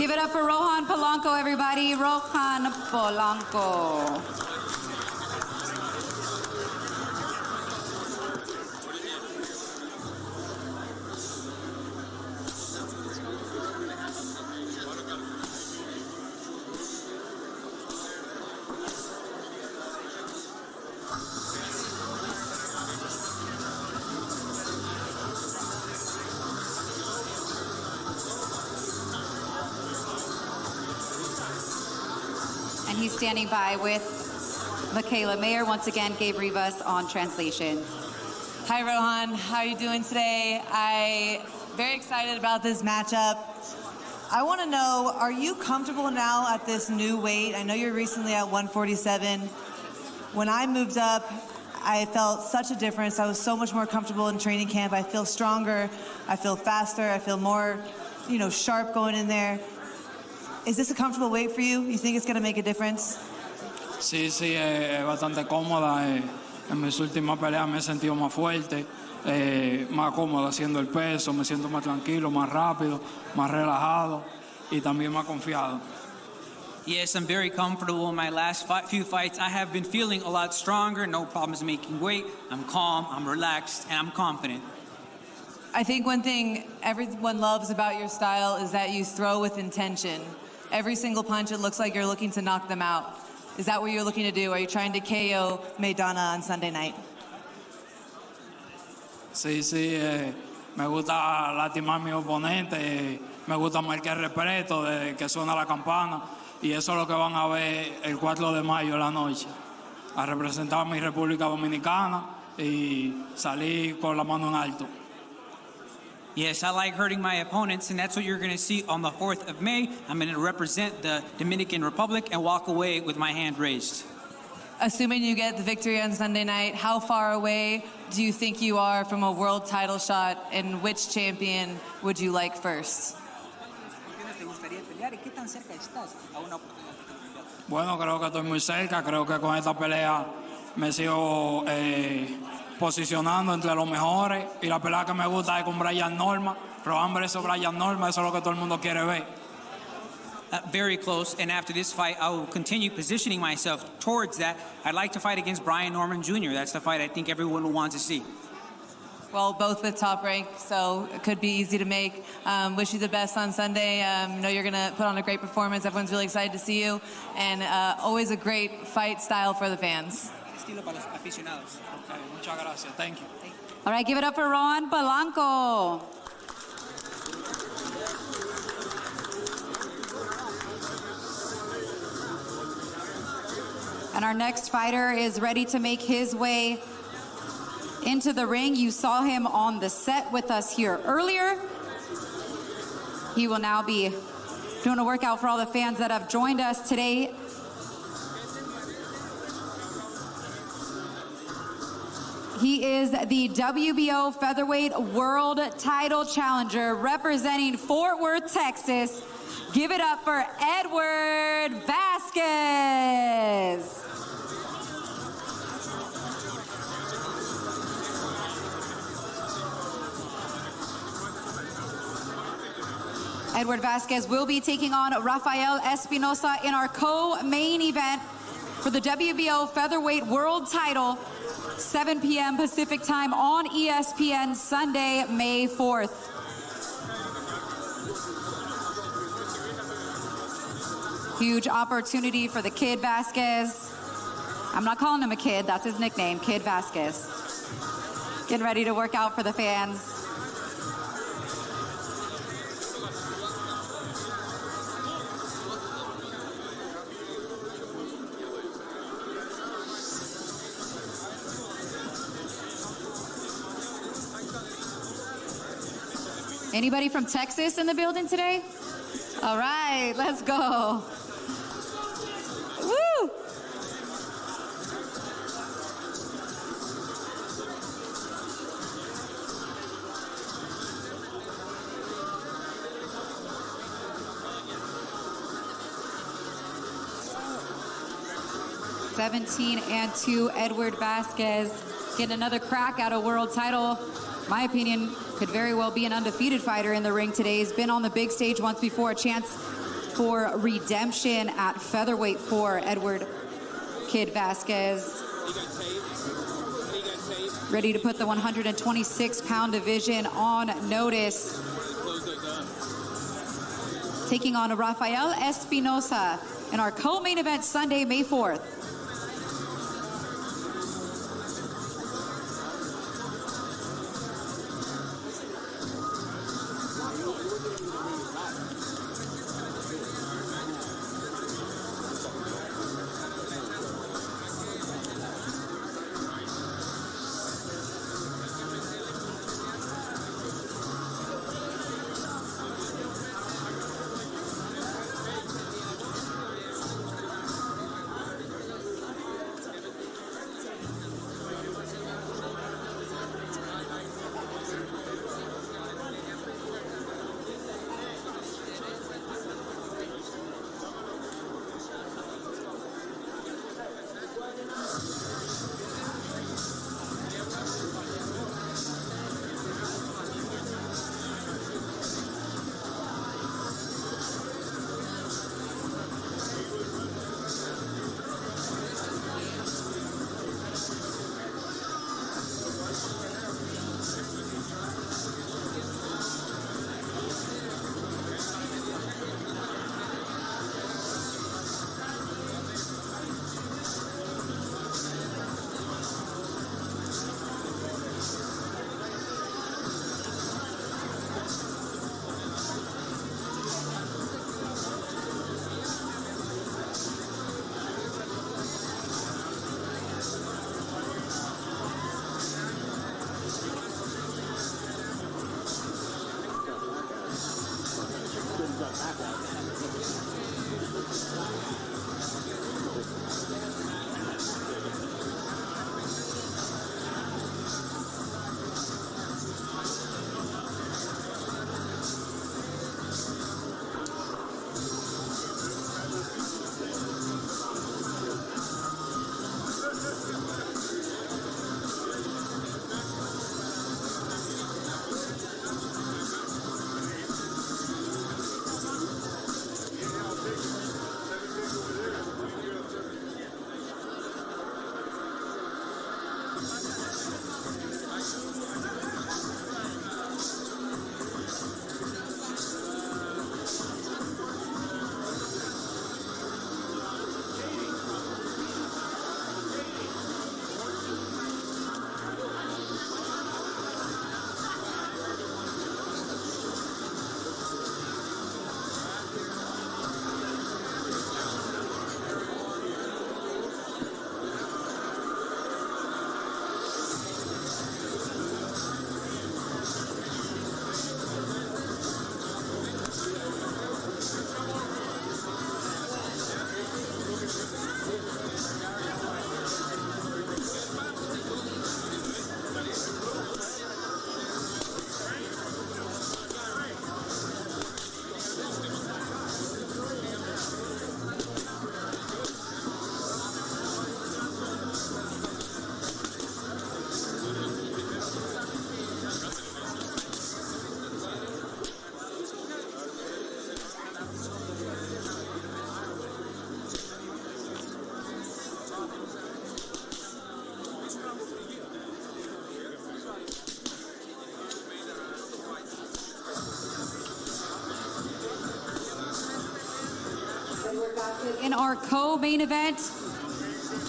Give it up for Rohan Polanco, everybody. Rohan Polanco. And he's standing by with Michaela Mayer. Once again, Gabe Rivas on translation. Hi, Rohan. How are you doing today? I'm very excited about this matchup. I want to know, are you comfortable now at this new weight? I know you're recently at 147. When I moved up, I felt such a difference. I was so much more comfortable in training camp. I feel stronger. I feel faster. I feel more, sharp going in there. Is this a comfortable weight for you? You think it's going to make a difference? Sí, es bastante cómoda. En mis últimas peleas me he sentido más fuerte, más cómodo haciendo el peso, me siento más tranquilo, más rápido, más relajado y también más confiado. Yes, I'm very comfortable in my last few fights. I have been feeling a lot stronger, no problems making weight. I'm calm, I'm relaxed, and I'm confident. I think one thing everyone loves about your style is that you throw with intention. Every single punch, it looks like you're looking to knock them out. Is that what you're looking to do? Are you trying to KO Maidana on Sunday night? Sí, me gusta lastimar a mi oponente, me gusta marcar respeto de que suena la campana y eso es lo que van a ver el 4 de mayo en la noche, a representar a mi República Dominicana y salir con la mano en alto. Yes, I like hurting my opponents, and that's what you're going to see on the 4th of May. I'm going to represent the Dominican Republic and walk away with my hand raised. Assuming you get the victory on Sunday night, how far away do you think you are from a world title shot, and which champion would you like first? Bueno, creo que estoy muy cerca, creo que con esta pelea me sigo posicionando entre los mejores y la pelea que me gusta es con Brian Norma, Rohan versus Brian Norma, eso es lo que todo el mundo quiere ver. Very close, and after this fight, I will continue positioning myself towards that. I'd like to fight against Brian Norman Jr. That's the fight I think everyone will want to see. Well, both with top rank, so it could be easy to make. Wish you the best on Sunday. Know you're going to put on a great performance. Everyone's really excited to see you, and always a great fight style for the fans. Okay, muchas gracias. Thank you. All right, give it up for Rohan Polanco. And our next fighter is ready to make his way into the ring. You saw him on the set with us here earlier. He will now be doing a workout for all the fans that have joined us today. He is the WBO featherweight world title challenger representing Fort Worth, Texas. Give it up for Edward Vazquez. Edward Vazquez will be taking on Rafael Espinoza in our co-main event for the WBO featherweight world title. 7 p.m. Pacific time on ESPN Sunday, May 4th. Huge opportunity for the Kid Vasquez. I'm not calling him a kid, that's his nickname, Kid Vasquez. Getting ready to work out for the fans. Anybody from Texas in the building today? All right, let's go. Woo! (17-2), Edward Vazquez getting another crack at a world title. My opinion, could very well be an undefeated fighter in the ring today. He's been on the big stage once before, a chance for redemption at featherweight for Edward Kid Vasquez. Ready to put the 126-pound division on notice. Taking on Rafael Espinoza in our co-main event Sunday, May 4th. In our co-main event,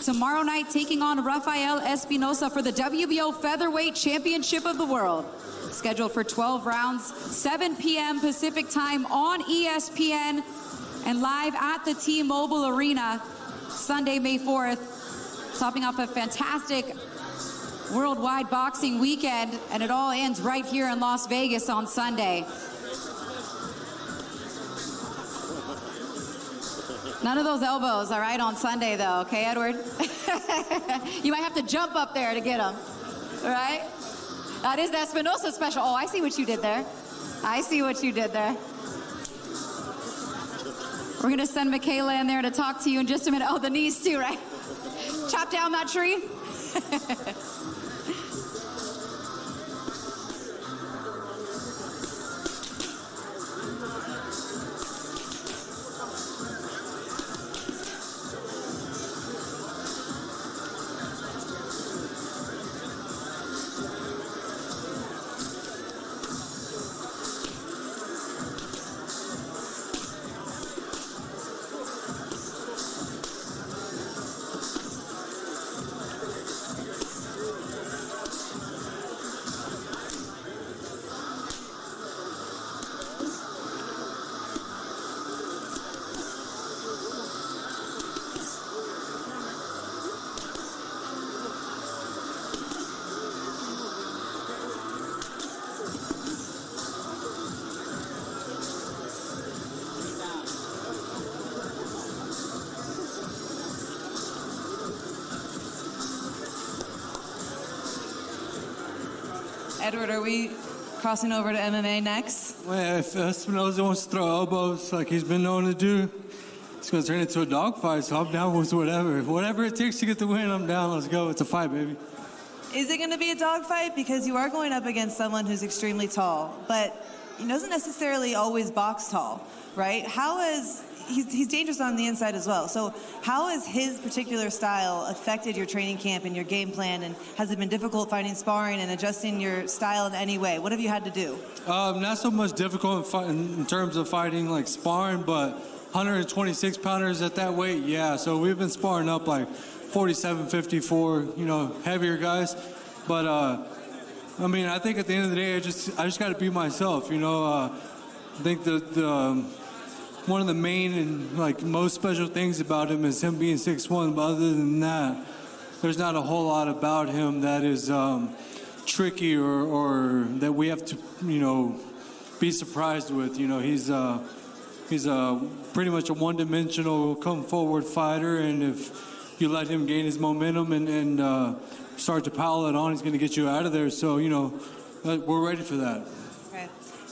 tomorrow night taking on Rafael Espinoza for the WBO Featherweight Championship of the World. Scheduled for 12 rounds, 7 p.m. Pacific time on ESPN and live at the T-Mobile Arena Sunday, May 4th. Topping off a fantastic worldwide boxing weekend, and it all ends right here in Las Vegas on Sunday. None of those elbows, all right, on Sunday, though, okay, Edward? You might have to jump up there to get them, all right? That is the Espinoza special. Oh, I see what you did there. I see what you did there. We're going to send Michaela in there to talk to you in just a minute. Oh, the knees, too, right? Chop down that tree. Edward, are we crossing over to MMA next? Well, if Espinoza wants to throw elbows like he's been known to do, it's going to turn into a dogfight, so I'm down with whatever. Whatever it takes to get the win, I'm down. Let's go. It's a fight, baby. Is it going to be a dogfight? Because you are going up against someone who's extremely tall, but he doesn't necessarily always box tall, right? He's dangerous on the inside as well. So how has his particular style affected your training camp and your game plan? And has it been difficult finding sparring and adjusting your style in any way? What have you had to do? Not so much difficult in terms of fighting like sparring, but 126 pounders at that weight, yeah. So we've been sparring up like 47, 54, heavier guys. But I think at the end of the day, I just got to be myself. I think the one of the main and like most special things about him is him being 6'1", but other than that, there's not a whole lot about him that is tricky or that we have to be surprised with. He's pretty much a one-dimensional come forward fighter, and if you let him gain his momentum and start to pile it on, he's going to get you out of there. So we're ready for that.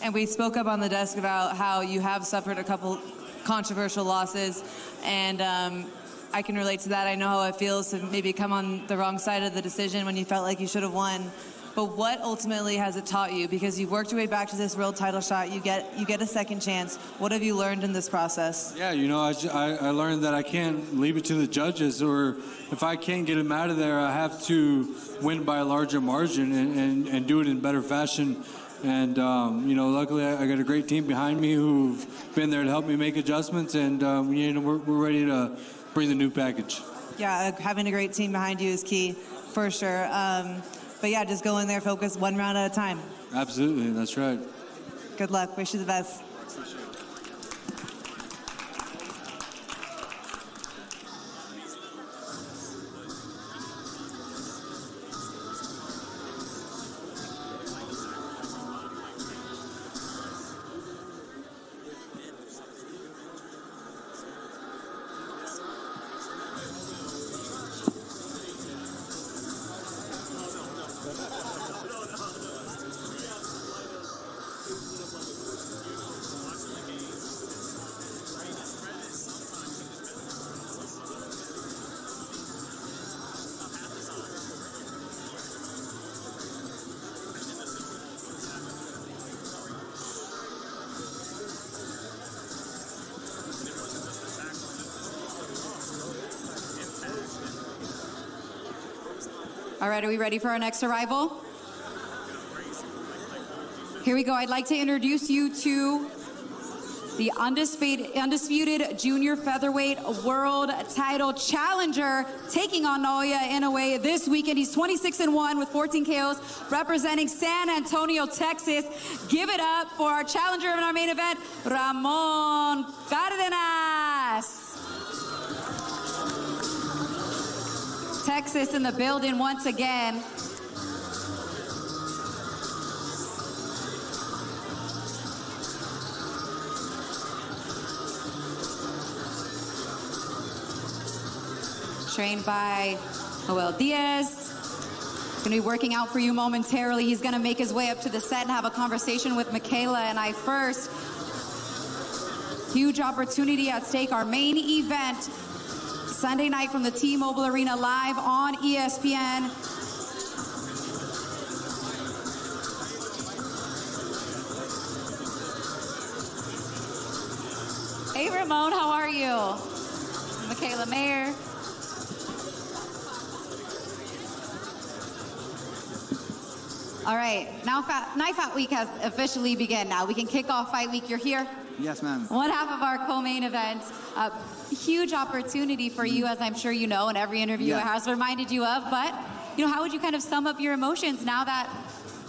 And we spoke up on the desk about how you have suffered a couple controversial losses, and I can relate to that. I know how it feels to maybe come on the wrong side of the decision when you felt like you should have won. But what ultimately has it taught you? Because you've worked your way back to this world title shot. You get a second chance. What have you learned in this process? Yeah, I learned that I can't leave it to the judges, or if I can't get him out of there, I have to win by a larger margin and do it in better fashion. And, luckily I got a great team behind me who've been there to help me make adjustments, and, we're ready to bring the new package. Yeah, having a great team behind you is key, for sure. But yeah, just go in there, focus one round at a time. Absolutely, that's right. Good luck. Wish you the best. All right, are we ready for our next arrival? Here we go. I'd like to introduce you to the undisputed junior featherweight world title challenger, taking on Naoya Inoue this weekend. He's 26-1 with 14 KOs, representing San Antonio, Texas. Give it up for our challenger in our main event, Ramon Cardenas. Texas in the building once again. Trained by Joel Diaz. Going to be working out for you momentarily. He's going to make his way up to the set and have a conversation with Michaela and I first. Huge opportunity at stake. Our main event Sunday night from the T-Mobile Arena, live on ESPN. Hey Ramon, how are you? Michaela Mayer. All right, now Night Fight Week has officially begun now. We can kick off Fight Week. You're here. Yes, ma'am. One half of our co-main event. Huge opportunity for you, as I'm sure you know, and every interview has reminded you of. But, how would you kind of sum up your emotions now that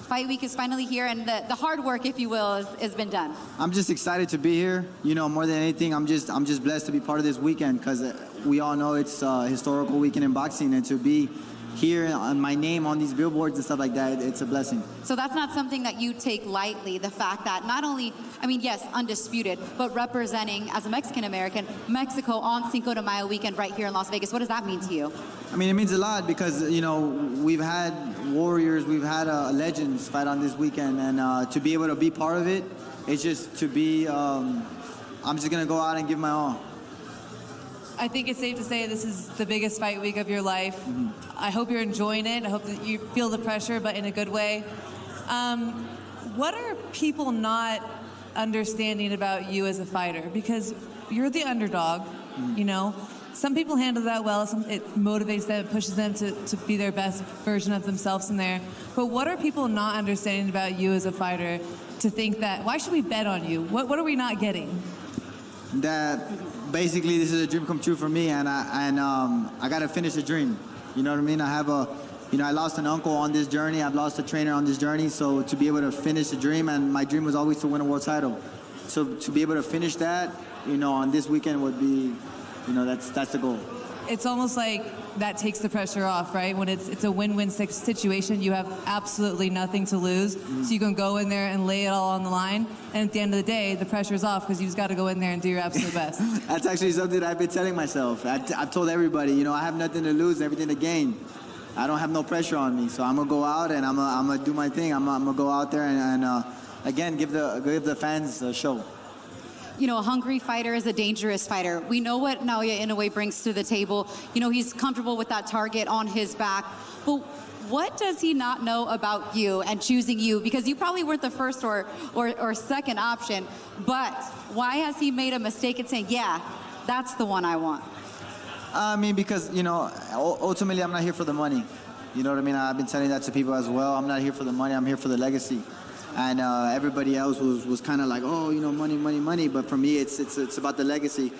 Fight Week is finally here and the hard work, if you will, has been done? I'm just excited to be here. More than anything, I'm just blessed to be part of this weekend because we all know it's a historical weekend in boxing, and to be hear on my name on these billboards and stuff like that, it's a blessing. So that's not something that you take lightly, the fact that not only, I mean, yes, undisputed, but representing as a Mexican-American, Mexico on Cinco de Mayo weekend right here in Las Vegas. What does that mean to you? I mean, it means a lot because, you know, we've had warriors, we've had legends fight on this weekend, and to be able to be part of it, it's just to be, I'm just going to go out and give my all. I think it's safe to say this is the biggest fight week of your life. Mm-hmm. I hope you're enjoying it. I hope that you feel the pressure, but in a good way. What are people not understanding about you as a fighter? Because you're the underdog, you know. Some people handle that well. It motivates them, it pushes them to be their best version of themselves in there. But what are people not understanding about you as a fighter to think that, why should we bet on you? What are we not getting? That basically this is a dream come true for me, and I got to finish a dream. You know what I mean? I lost an uncle on this journey. I've lost a trainer on this journey. So to be able to finish the dream, and my dream was always to win a world title. So to be able to finish that, you know, on this weekend would be, you know, that's the goal. It's almost like that takes the pressure off, right? When it's a win-win situation, you have absolutely nothing to lose. So you can go in there and lay it all on the line. And at the end of the day, the pressure's off because you just got to go in there and do your absolute best. That's actually something that I've been telling myself. I've told everybody, you know, I have nothing to lose, everything to gain. I don't have no pressure on me. So I'm going to go out and I'm going to do my thing. I'm going to go out there and again, give the fans a show. You know, a hungry fighter is a dangerous fighter. We know what Naoya Inoue brings to the table. You know, he's comfortable with that target on his back. But what does he not know about you and choosing you? Because you probably weren't the first or second option. But why has he made a mistake in saying, yeah, that's the one I want? I mean, because, you know, ultimately I'm not here for the money. You know what I mean? I've been telling that to people as well. I'm not here for the money. I'm here for the legacy. And everybody else was kind of like, oh, you know, money, money, money. But for me, it's about the legacy.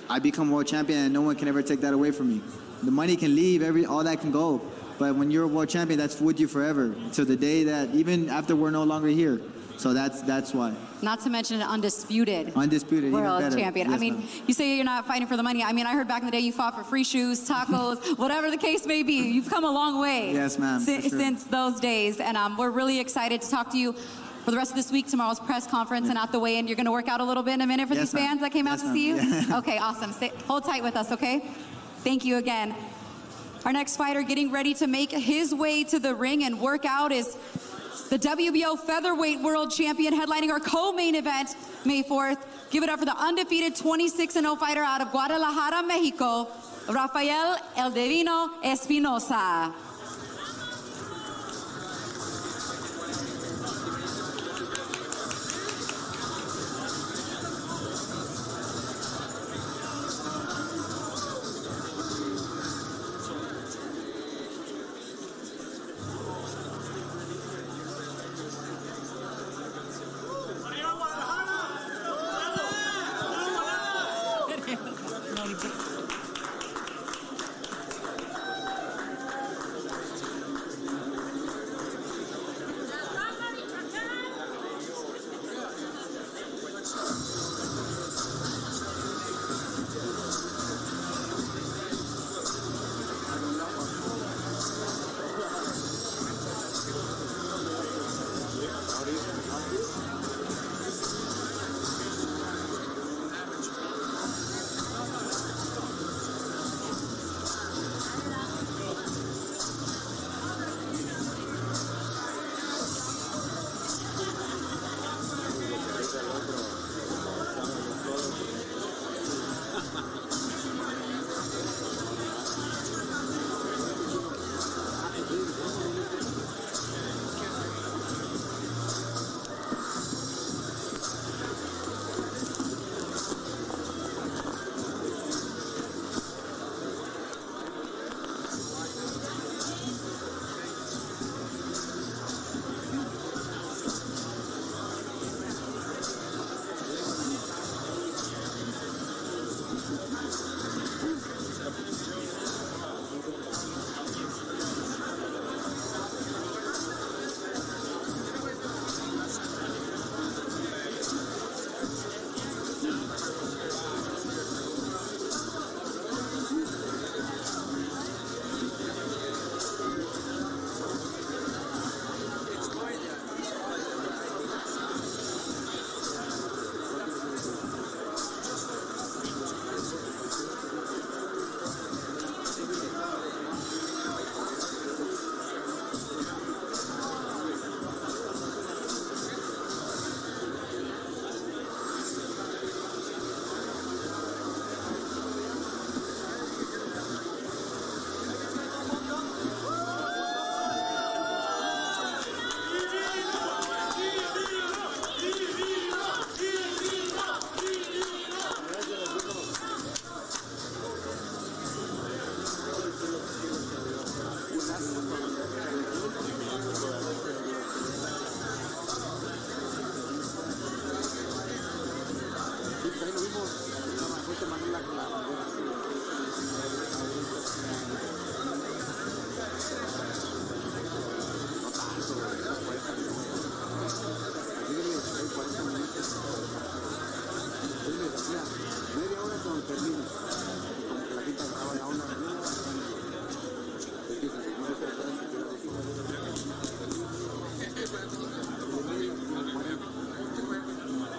I become world champion, and no one can ever take that away from me. The money can leave, all that can go. But when you're a world champion, that's with you forever. So the day that, even after we're no longer here. So that's why. Not to mention an undisputed world champion. Yes, I mean, you say you're not fighting for the money. I mean, I heard back in the day you fought for free shoes, tacos, whatever the case may be. You've come a long way. Yes, ma'am. Since those days. And we're really excited to talk to you for the rest of this week, tomorrow's press conference, and out the way. And you're going to work out a little bit in a minute for these fans that came out to see you? Yeah. Okay, awesome. Hold tight with us, okay? Thank you again. Our next fighter getting ready to make his way to the ring and work out is the WBO featherweight world champion, headlining our co-main event May 4th. Give it up for the undefeated 26-0 fighter out of Guadalajara, Mexico, Rafael El Divino Espinoza.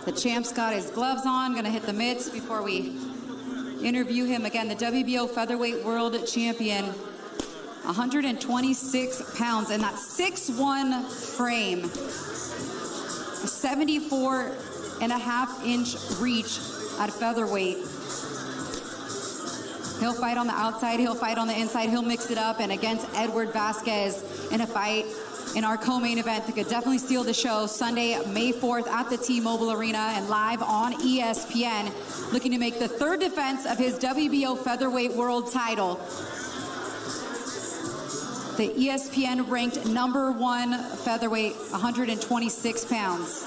The champ's got his gloves on, gonna hit the mitts before we interview him again. The WBO featherweight world champion, 126 pounds in that 6'1" frame, a 74.5-inch reach at featherweight. He'll fight on the outside, he'll fight on the inside, he'll mix it up, and against Edward Vazquez in a fight in our co-main event that could definitely steal the show Sunday, May 4th at the T-Mobile Arena and live on ESPN, looking to make the third defense of his WBO featherweight world title. The ESPN ranked #1 featherweight, 126 pounds.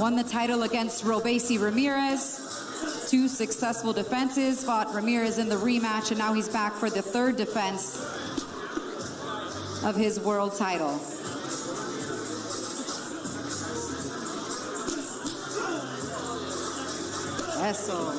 Won the title against Raeese Ramirez. 2 successful defenses, fought Ramirez in the rematch, and now he's back for the third defense of his world title. Eso.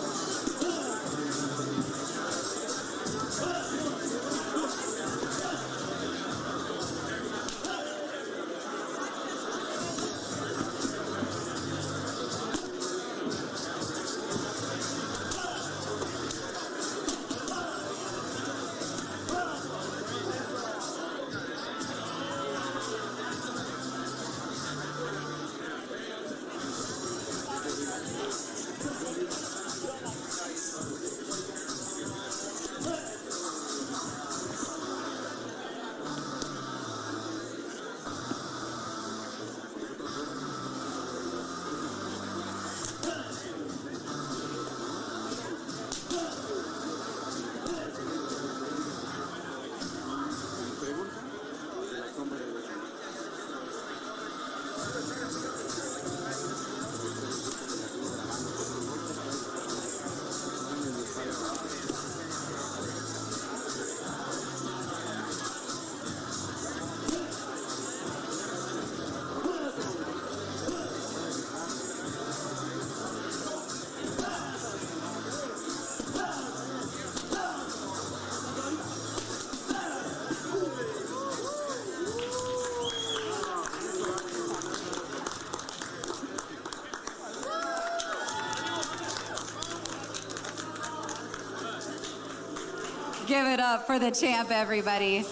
Give it up for the champ, everybody.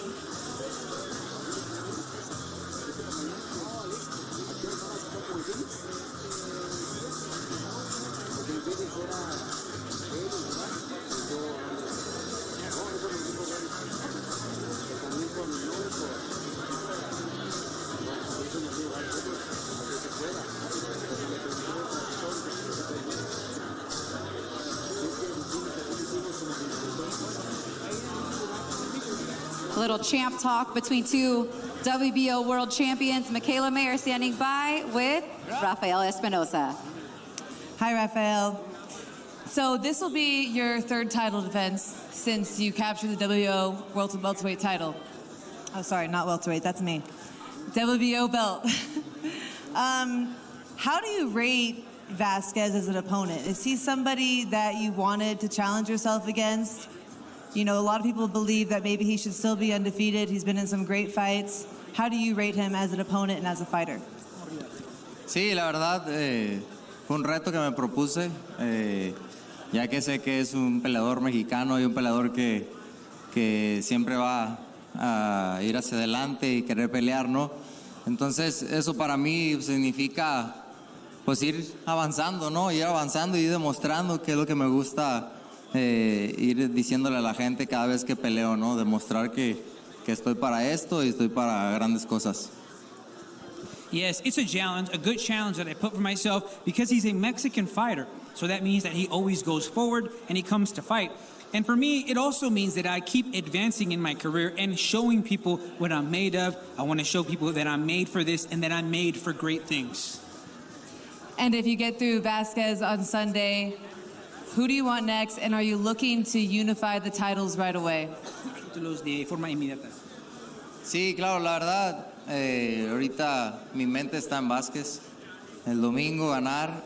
A little champ talk between two WBO world champions. Michaela Mayer standing by with Rafael Espinoza. Hi, Rafael. So this will be your third title defense since you captured the WBO World Welterweight title. Oh, sorry, not welterweight, that's me. WBO belt. How do you rate Vasquez as an opponent? Is he somebody that you wanted to challenge yourself against? You know, a lot of people believe that maybe he should still be undefeated. He's been in some great fights. How do you rate him as an opponent and as a fighter? Sí, la verdad, fue un reto que me propuse, ya que sé que es un peleador mexicano y un peleador que siempre va a ir hacia adelante y querer pelear, ¿no? Entonces, eso para mí significa, pues, ir avanzando, ¿no? Ir avanzando y ir demostrando qué es lo que me gusta, ir diciéndole a la gente cada vez que peleo, ¿no? Demostrar que estoy para esto y estoy para grandes cosas. Yes, it's a challenge, a good challenge that I put for myself because he's a Mexican fighter. So that means that he always goes forward and he comes to fight. And for me, it also means that I keep advancing in my career and showing people what I'm made of. I want to show people that I'm made for this and that I'm made for great things. And if you get through Vasquez on Sunday, who do you want next? And are you looking to unify the titles right away? Títulos de forma inmediata. Sí, claro, la verdad, ahorita mi mente está en Vázquez. El domingo ganar,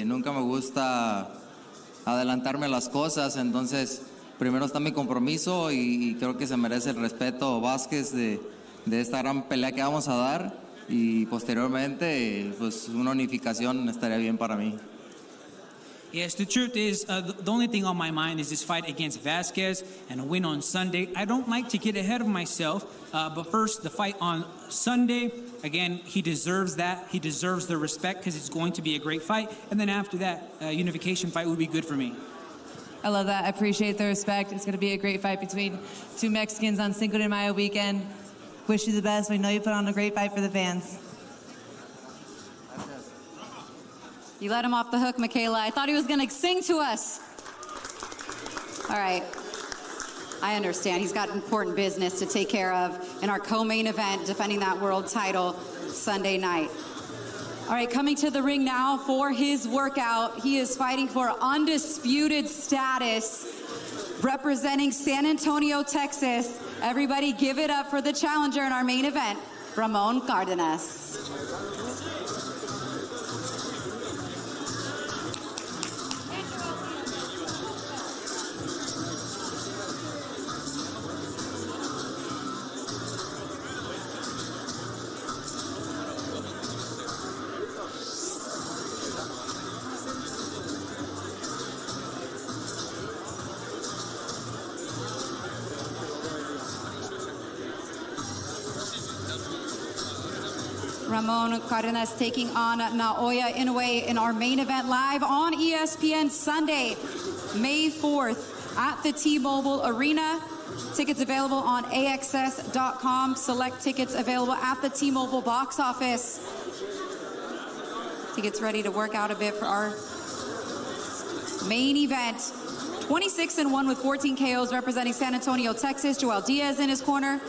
nunca me gusta adelantarme a las cosas, entonces primero está mi compromiso y creo que se merece el respeto Vázquez de esta gran pelea que vamos a dar y posteriormente pues una unificación estaría bien para mí. Yes, the truth is, the only thing on my mind is this fight against Vasquez and a win on Sunday. I don't like to get ahead of myself, but first, the fight on Sunday, again, he deserves that. He deserves the respect because it's going to be a great fight. And then after that, unification fight would be good for me. I love that. I appreciate the respect. It's going to be a great fight between two Mexicans on Cinco de Mayo weekend. Wish you the best. We know you put on a great fight for the fans. You let him off the hook, Michaela. I thought he was going to sing to us. All right. I understand. He's got important business to take care of in our co-main event, defending that world title Sunday night. All right, coming to the ring now for his workout. He is fighting for undisputed status, representing San Antonio, Texas. Everybody give it up for the challenger in our main event, Ramon Cardenas. Ramon Cardenas taking on Naoya Inoue in our main event live on ESPN Sunday, May 4th at the T-Mobile Arena. Tickets available on AXS.com. Select tickets available at the T-Mobile box office. Tickets ready to work out a bit for our main event. 26-1 with 14 KOs representing San Antonio, Texas. Joel Diaz in his corner.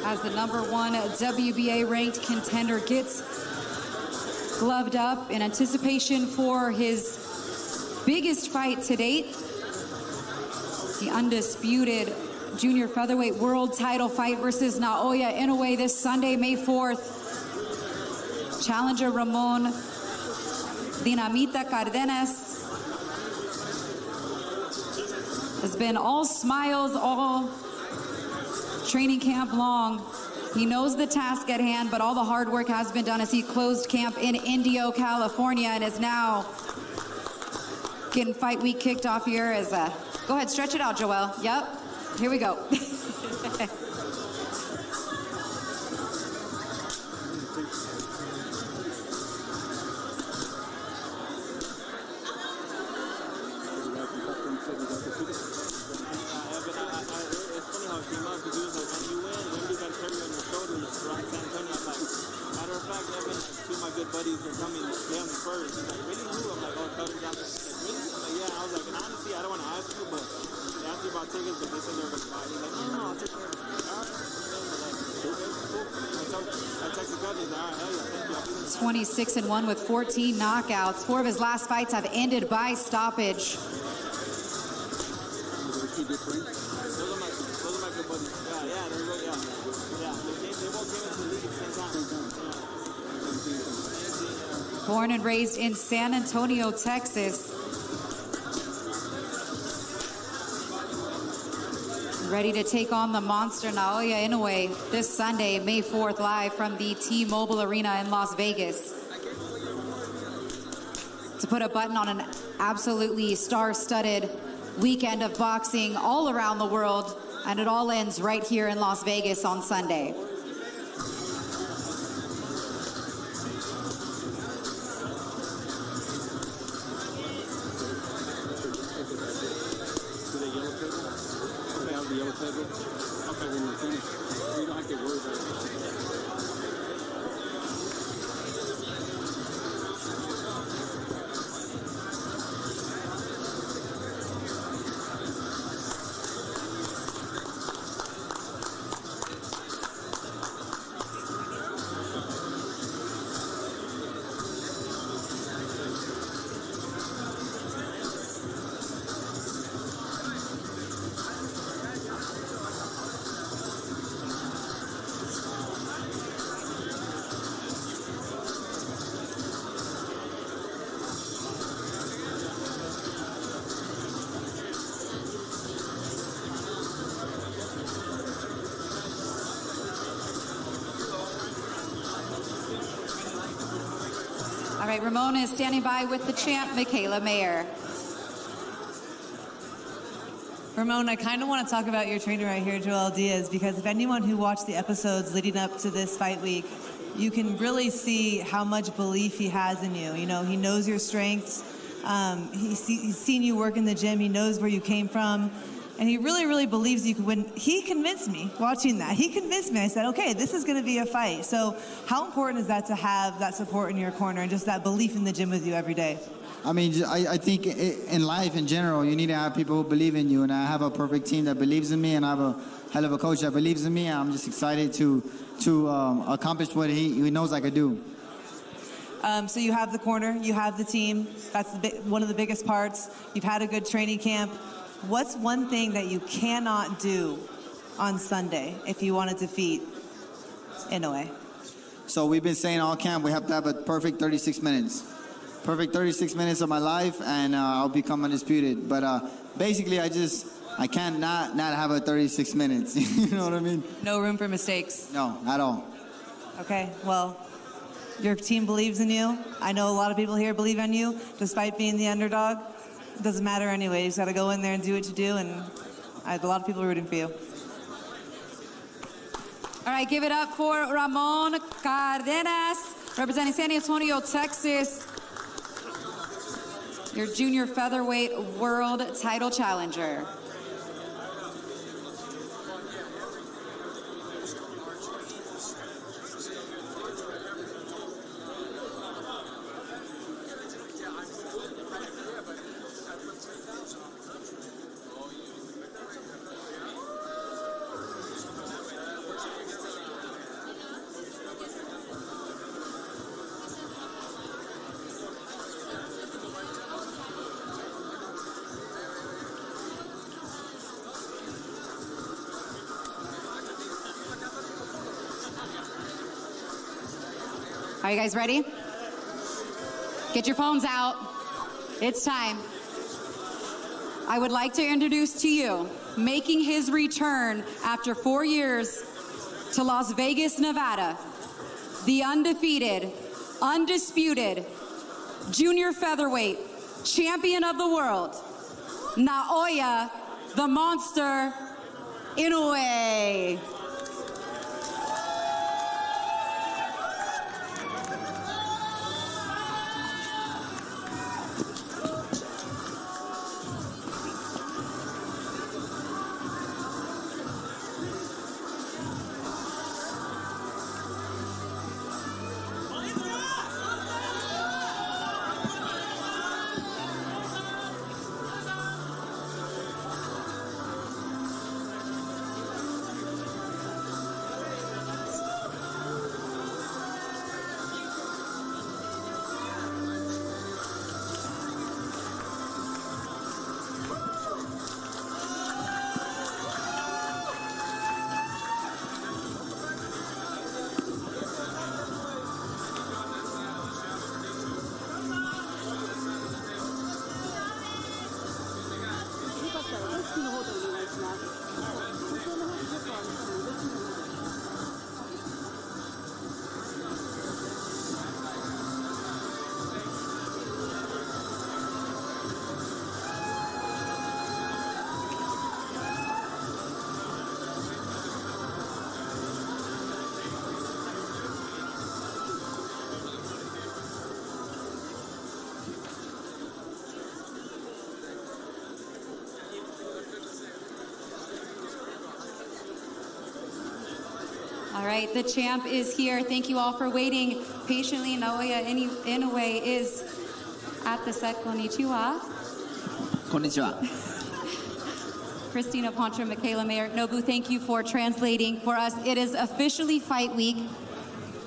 As the #1 WBA ranked contender gets gloved up in anticipation for his biggest fight to date, the undisputed junior featherweight world title fight versus Naoya Inoue this Sunday, May 4th. Challenger Ramon Dinamita Cardenas has been all smiles, all training camp long. He knows the task at hand, but all the hard work has been done as he closed camp in Indio, California, and is now getting fight week kicked off here. Go ahead, stretch it out, Joel. Yep, here we go. 26-1 with 14 knockouts. 4 of his last fights have ended by stoppage. Born and raised in San Antonio, Texas. Ready to take on the monster Naoya Inoue this Sunday, May 4th, live from the T-Mobile Arena in Las Vegas. To put a button on an absolutely star-studded weekend of boxing all around the world, and it all ends right here in Las Vegas on Sunday. All right, Ramon is standing by with the champ, Michaela Mayer. Ramon, I kind of want to talk about your trainer right here, Joel Diaz, because if anyone who watched the episodes leading up to this fight week, you can really see how much belief he has in you. You know, he knows your strengths. He's seen you work in the gym. He knows where you came from. And he really, really believes you can win. He convinced me watching that. He convinced me. I said, okay, this is going to be a fight. So how important is that to have that support in your corner and just that belief in the gym with you every day? I mean, I think in life in general, you need to have people who believe in you. And I have a perfect team that believes in me, and I have a hell of a coach that believes in me. And I'm just excited to accomplish what he knows I could do. So you have the corner, you have the team. That's one of the biggest parts. You've had a good training camp. What's one thing that you cannot do on Sunday if you want to defeat Inoue? So we've been saying all camp we have to have a perfect 36 minutes. Perfect 36 minutes of my life, and I'll become undisputed. But basically, I can't not have a 36 minutes. You know what I mean? No room for mistakes? No, at all. Okay, well, your team believes in you. I know a lot of people here believe in you, despite being the underdog. It doesn't matter anyway. You just got to go in there and do what you do, and I have a lot of people rooting for you. All right, give it up for Ramon Cardenas, representing San Antonio, Texas, your junior featherweight world title challenger. Are you guys ready? Get your phones out. It's time. I would like to introduce to you, making his return after 4 years to Las Vegas, Nevada, the undefeated, undisputed, junior featherweight champion of the world, Naoya, the monster, Inoue. All right, the champ is here. Thank you all for waiting patiently. Naoya Inoue is at the set. Konnichiwa. Konnichiwa. Christina Poncho, Michaela Mayer. Nobu, thank you for translating for us. It is officially fight week.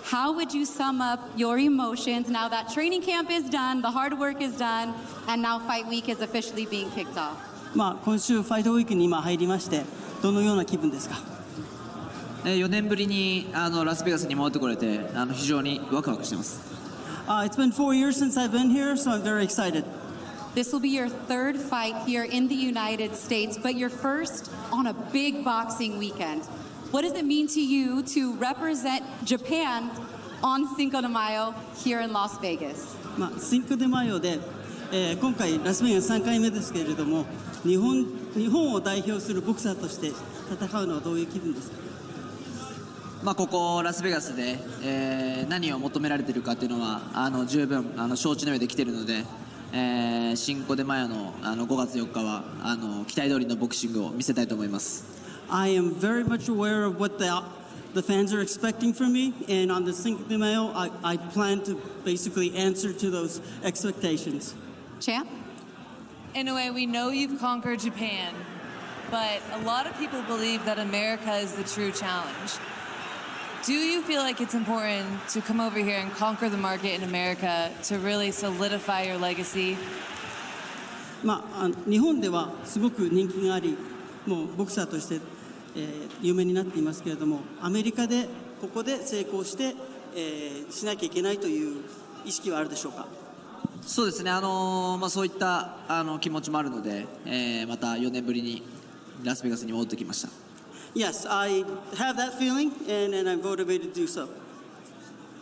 How would you sum up your emotions now that training camp is done, the hard work is done, and now fight week is officially being kicked off? 今週ファイトウィークに今入りまして、どのような気分ですか？4年ぶりにラスベガスに戻ってこれて非常にワクワクしてます。It's been 4 years since I've been here, so I'm very excited. This will be your third fight here in the United States, but your first on a big boxing weekend. What does it mean to you to represent Japan on Cinco de Mayo here in Las Vegas? Cinco de Mayo で、今回ラスベガス3回目ですけれども、日本を代表するボクサーとして戦うのはどういう気分ですか？ここラスベガスで、何を求められているかというのは十分承知の上で来ているので、シンコデマヨの5月4日は期待通りのボクシングを見せたいと思います。I am very much aware of what the fans are expecting from me, and on the Cinco de Mayo, I plan to basically answer to those expectations. Champ? Inoue, we know you've conquered Japan, but a lot of people believe that America is the true challenge. Do you feel like it's important to come over here and conquer the market in America to really solidify your legacy? 日本ではすごく人気があり、もうボクサーとして、有名になっていますけれども、アメリカでここで成功して、しなきゃいけないという意識はあるでしょうか？そうですね。そういった気持ちもあるので、また4年ぶりにラスベガスに戻ってきました。Yes, I have that feeling, and I'm motivated to do so.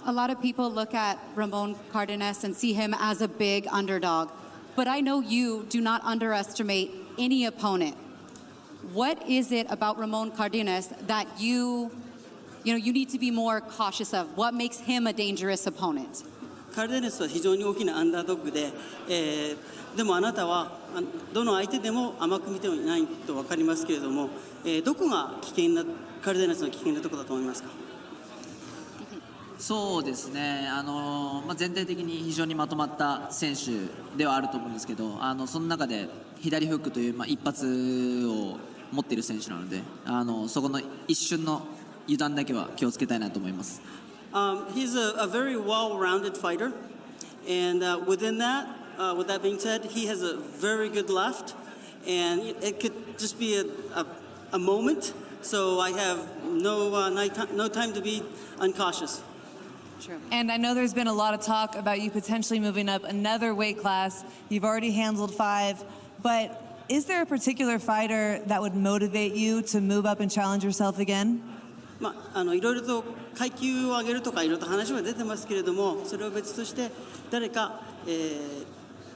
A lot of people look at Ramon Cardenas and see him as a big underdog, but I know you do not underestimate any opponent. What is it about Ramon Cardenas that you need to be more cautious of? What makes him a dangerous opponent? カルデネスは非常に大きなアンダードッグで、でもあなたはどの相手でも甘く見てはいないと分かりますけれども、どこがカルデネスの危険なところだと思いますか？そうですね。全体的に非常にまとまった選手ではあると思うんですけど、その中で左フックという一発を持っている選手なので、そこの一瞬の油断だけは気をつけたいなと思います。He's a very well-rounded fighter, and within that, with that being said, he has a very good left, and it could just be a moment. So I have no time to be uncautious. True. And I know there's been a lot of talk about you potentially moving up another weight class. You've already handled 5, but is there a particular fighter that would motivate you to move up and challenge yourself again? いろいろと階級を上げるとかいろいろと話は出てますけれども、それを別として誰か、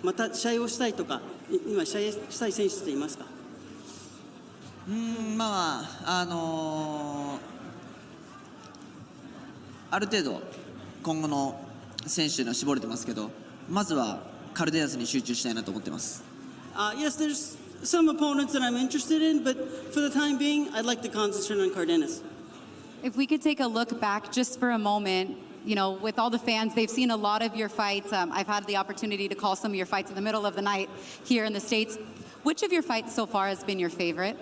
また試合をしたいとか今試合したい選手っていますか？ある程度今後の選手の絞れてますけど、まずはカルデナスに集中したいなと思ってます。Yes, there's some opponents that I'm interested in, but for the time being, I'd like to concentrate on Cardenas. If we could take a look back just for a moment, with all the fans, they've seen a lot of your fights. I've had the opportunity to call some of your fights in the middle of the night here in the States. Which of your fights so far has been your favorite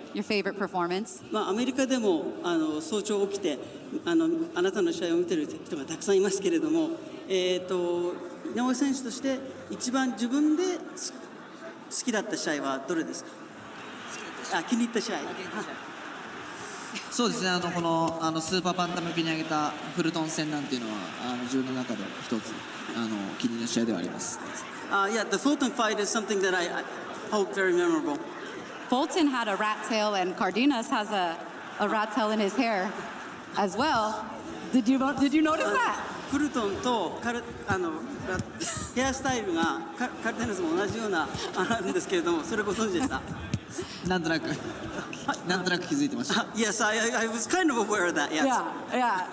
performance? アメリカでも早朝起きてあなたの試合を見てる人がたくさんいますけれども、井上選手として一番自分で好きだった試合はどれですか？気に入った試合。そうですね。このスーパーバンタム級に上げたフルトン戦なんていうのは自分の中で一つ気に入る試合ではあります。Yeah, the Fulton fight is something that I hope very memorable. Fulton had a rat tail, and Cardenas has a rat tail in his hair as well. Did you notice that? フルトンとヘアスタイルがカルデナスも同じようなあるんですけれども、それご存知でした？なんとなく気づいてました。Yes, I was kind of aware of that. Yes. Yeah.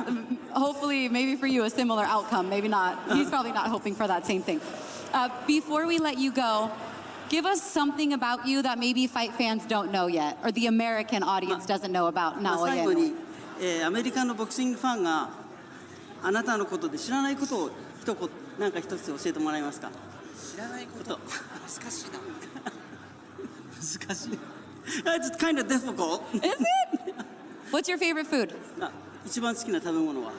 Hopefully, maybe for you, a similar outcome. Maybe not. He's probably not hoping for that same thing. Before we let you go, give us something about you that maybe fight fans don't know yet, or the American audience doesn't know about Naoya Inoue. アメリカのボクシングファンがあなたのことで知らないことをなんか一つ教えてもらえますか？知らないこと難しいな。難しい。It's kind of difficult. Is it? What's your favorite food? 一番好きな食べ物は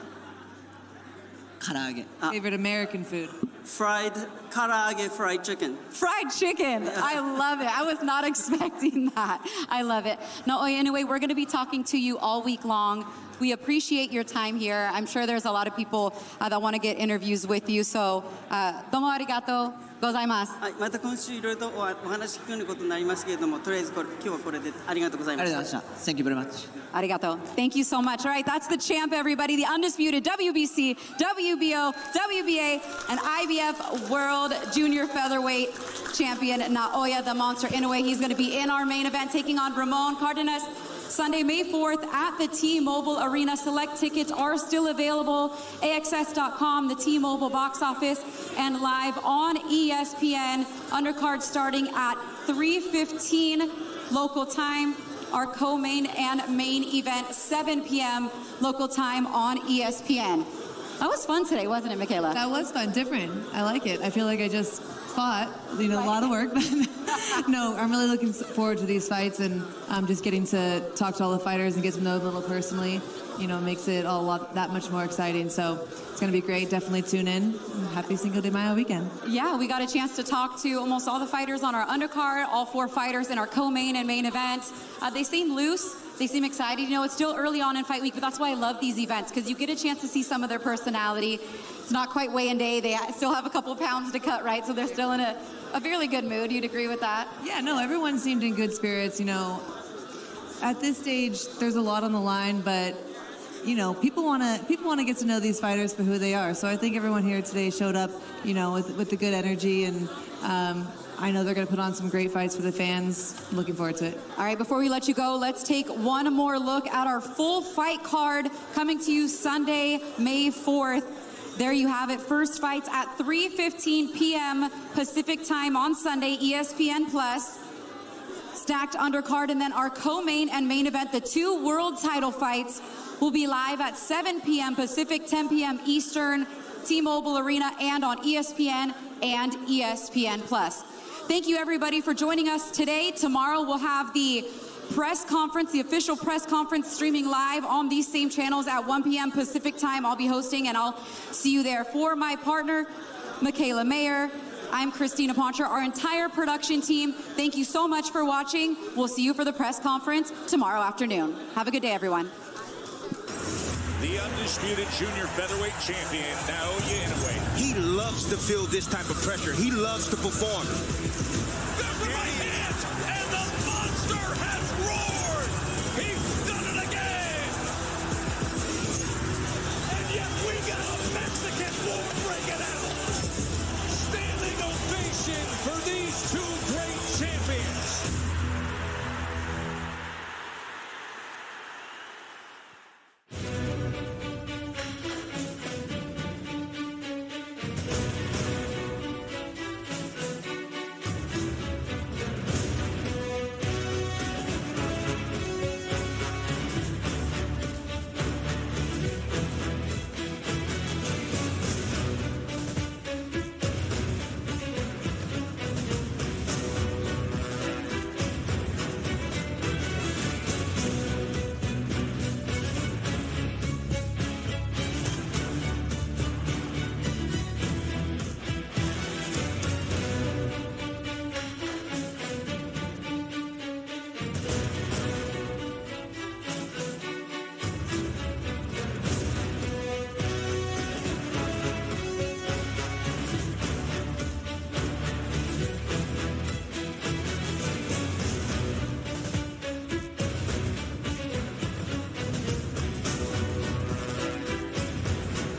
唐揚げ。Favorite American food? Fried 唐揚げ fried chicken. Fried chicken. I love it. I was not expecting that. I love it. Naoya Inoue, we're going to be talking to you all week long. We appreciate your time here. I'm sure there's a lot of people that want to get interviews with you. So, domo arigato gozaimasu. はい、また今週いろいろとお話聞くことになりますけれども、とりあえず今日はこれでありがとうございました。ありがとうございました。Thank you very much. Arigato. Thank you so much. All right, that's the champ, everybody. The undisputed WBC, WBO, WBA, and IBF World Junior Featherweight Champion, Naoya the Monster Inoue. He's going to be in our main event, taking on Ramon Cardenas. Sunday, May 4th at the T-Mobile Arena. Select tickets are still available. AXS.com, the T-Mobile box office, and live on ESPN. Undercard starting at 3:15 local time. Our co-main and main event, 7 p.m. local time on ESPN. That was fun today, wasn't it, Michaela? That was fun, different. I like it. I feel like I just fought, a lot of work. No, I'm really looking forward to these fights and just getting to talk to all the fighters and get to know them a little personally, makes it that much more exciting. So it's going to be great. Definitely tune in. Happy Cinco de Mayo weekend. Yeah, we got a chance to talk to almost all the fighters on our undercard, all 4 fighters in our co-main and main event. They seem loose. They seem excited. It's still early on in fight week, but that's why I love these events, because you get a chance to see some of their personality. It's not quite weigh-in day. They still have a couple pounds to cut, right? So they're still in a fairly good mood. You'd agree with that? Yeah, no, everyone seemed in good spirits. At this stage, there's a lot on the line, but people want to get to know these fighters for who they are. So I think everyone here today showed up, with the good energy, and I know they're going to put on some great fights for the fans. Looking forward to it. All right, before we let you go, let's take one more look at our full fight card coming to you Sunday, May 4th. There you have it. First fights at 3:15 p.m. Pacific time on Sunday, ESPN Plus. Stacked undercard, and then our co-main and main event, the 2 world title fights, will be live at 7 p.m. Pacific, 10 p.m. Eastern, T-Mobile Arena, and on ESPN and ESPN Plus. Thank you, everybody, for joining us today. Tomorrow we'll have the press conference, the official press conference, streaming live on these same channels at 1 p.m. Pacific time. I'll be hosting, and I'll see you there. For my partner, Michaela Mayer, I'm Christina Poncher, our entire production team. Thank you so much for watching. We'll see you for the press conference tomorrow afternoon. Have a good day, everyone. The undisputed junior featherweight champion, Naoya Inoue. He loves to feel this type of pressure. He loves to perform.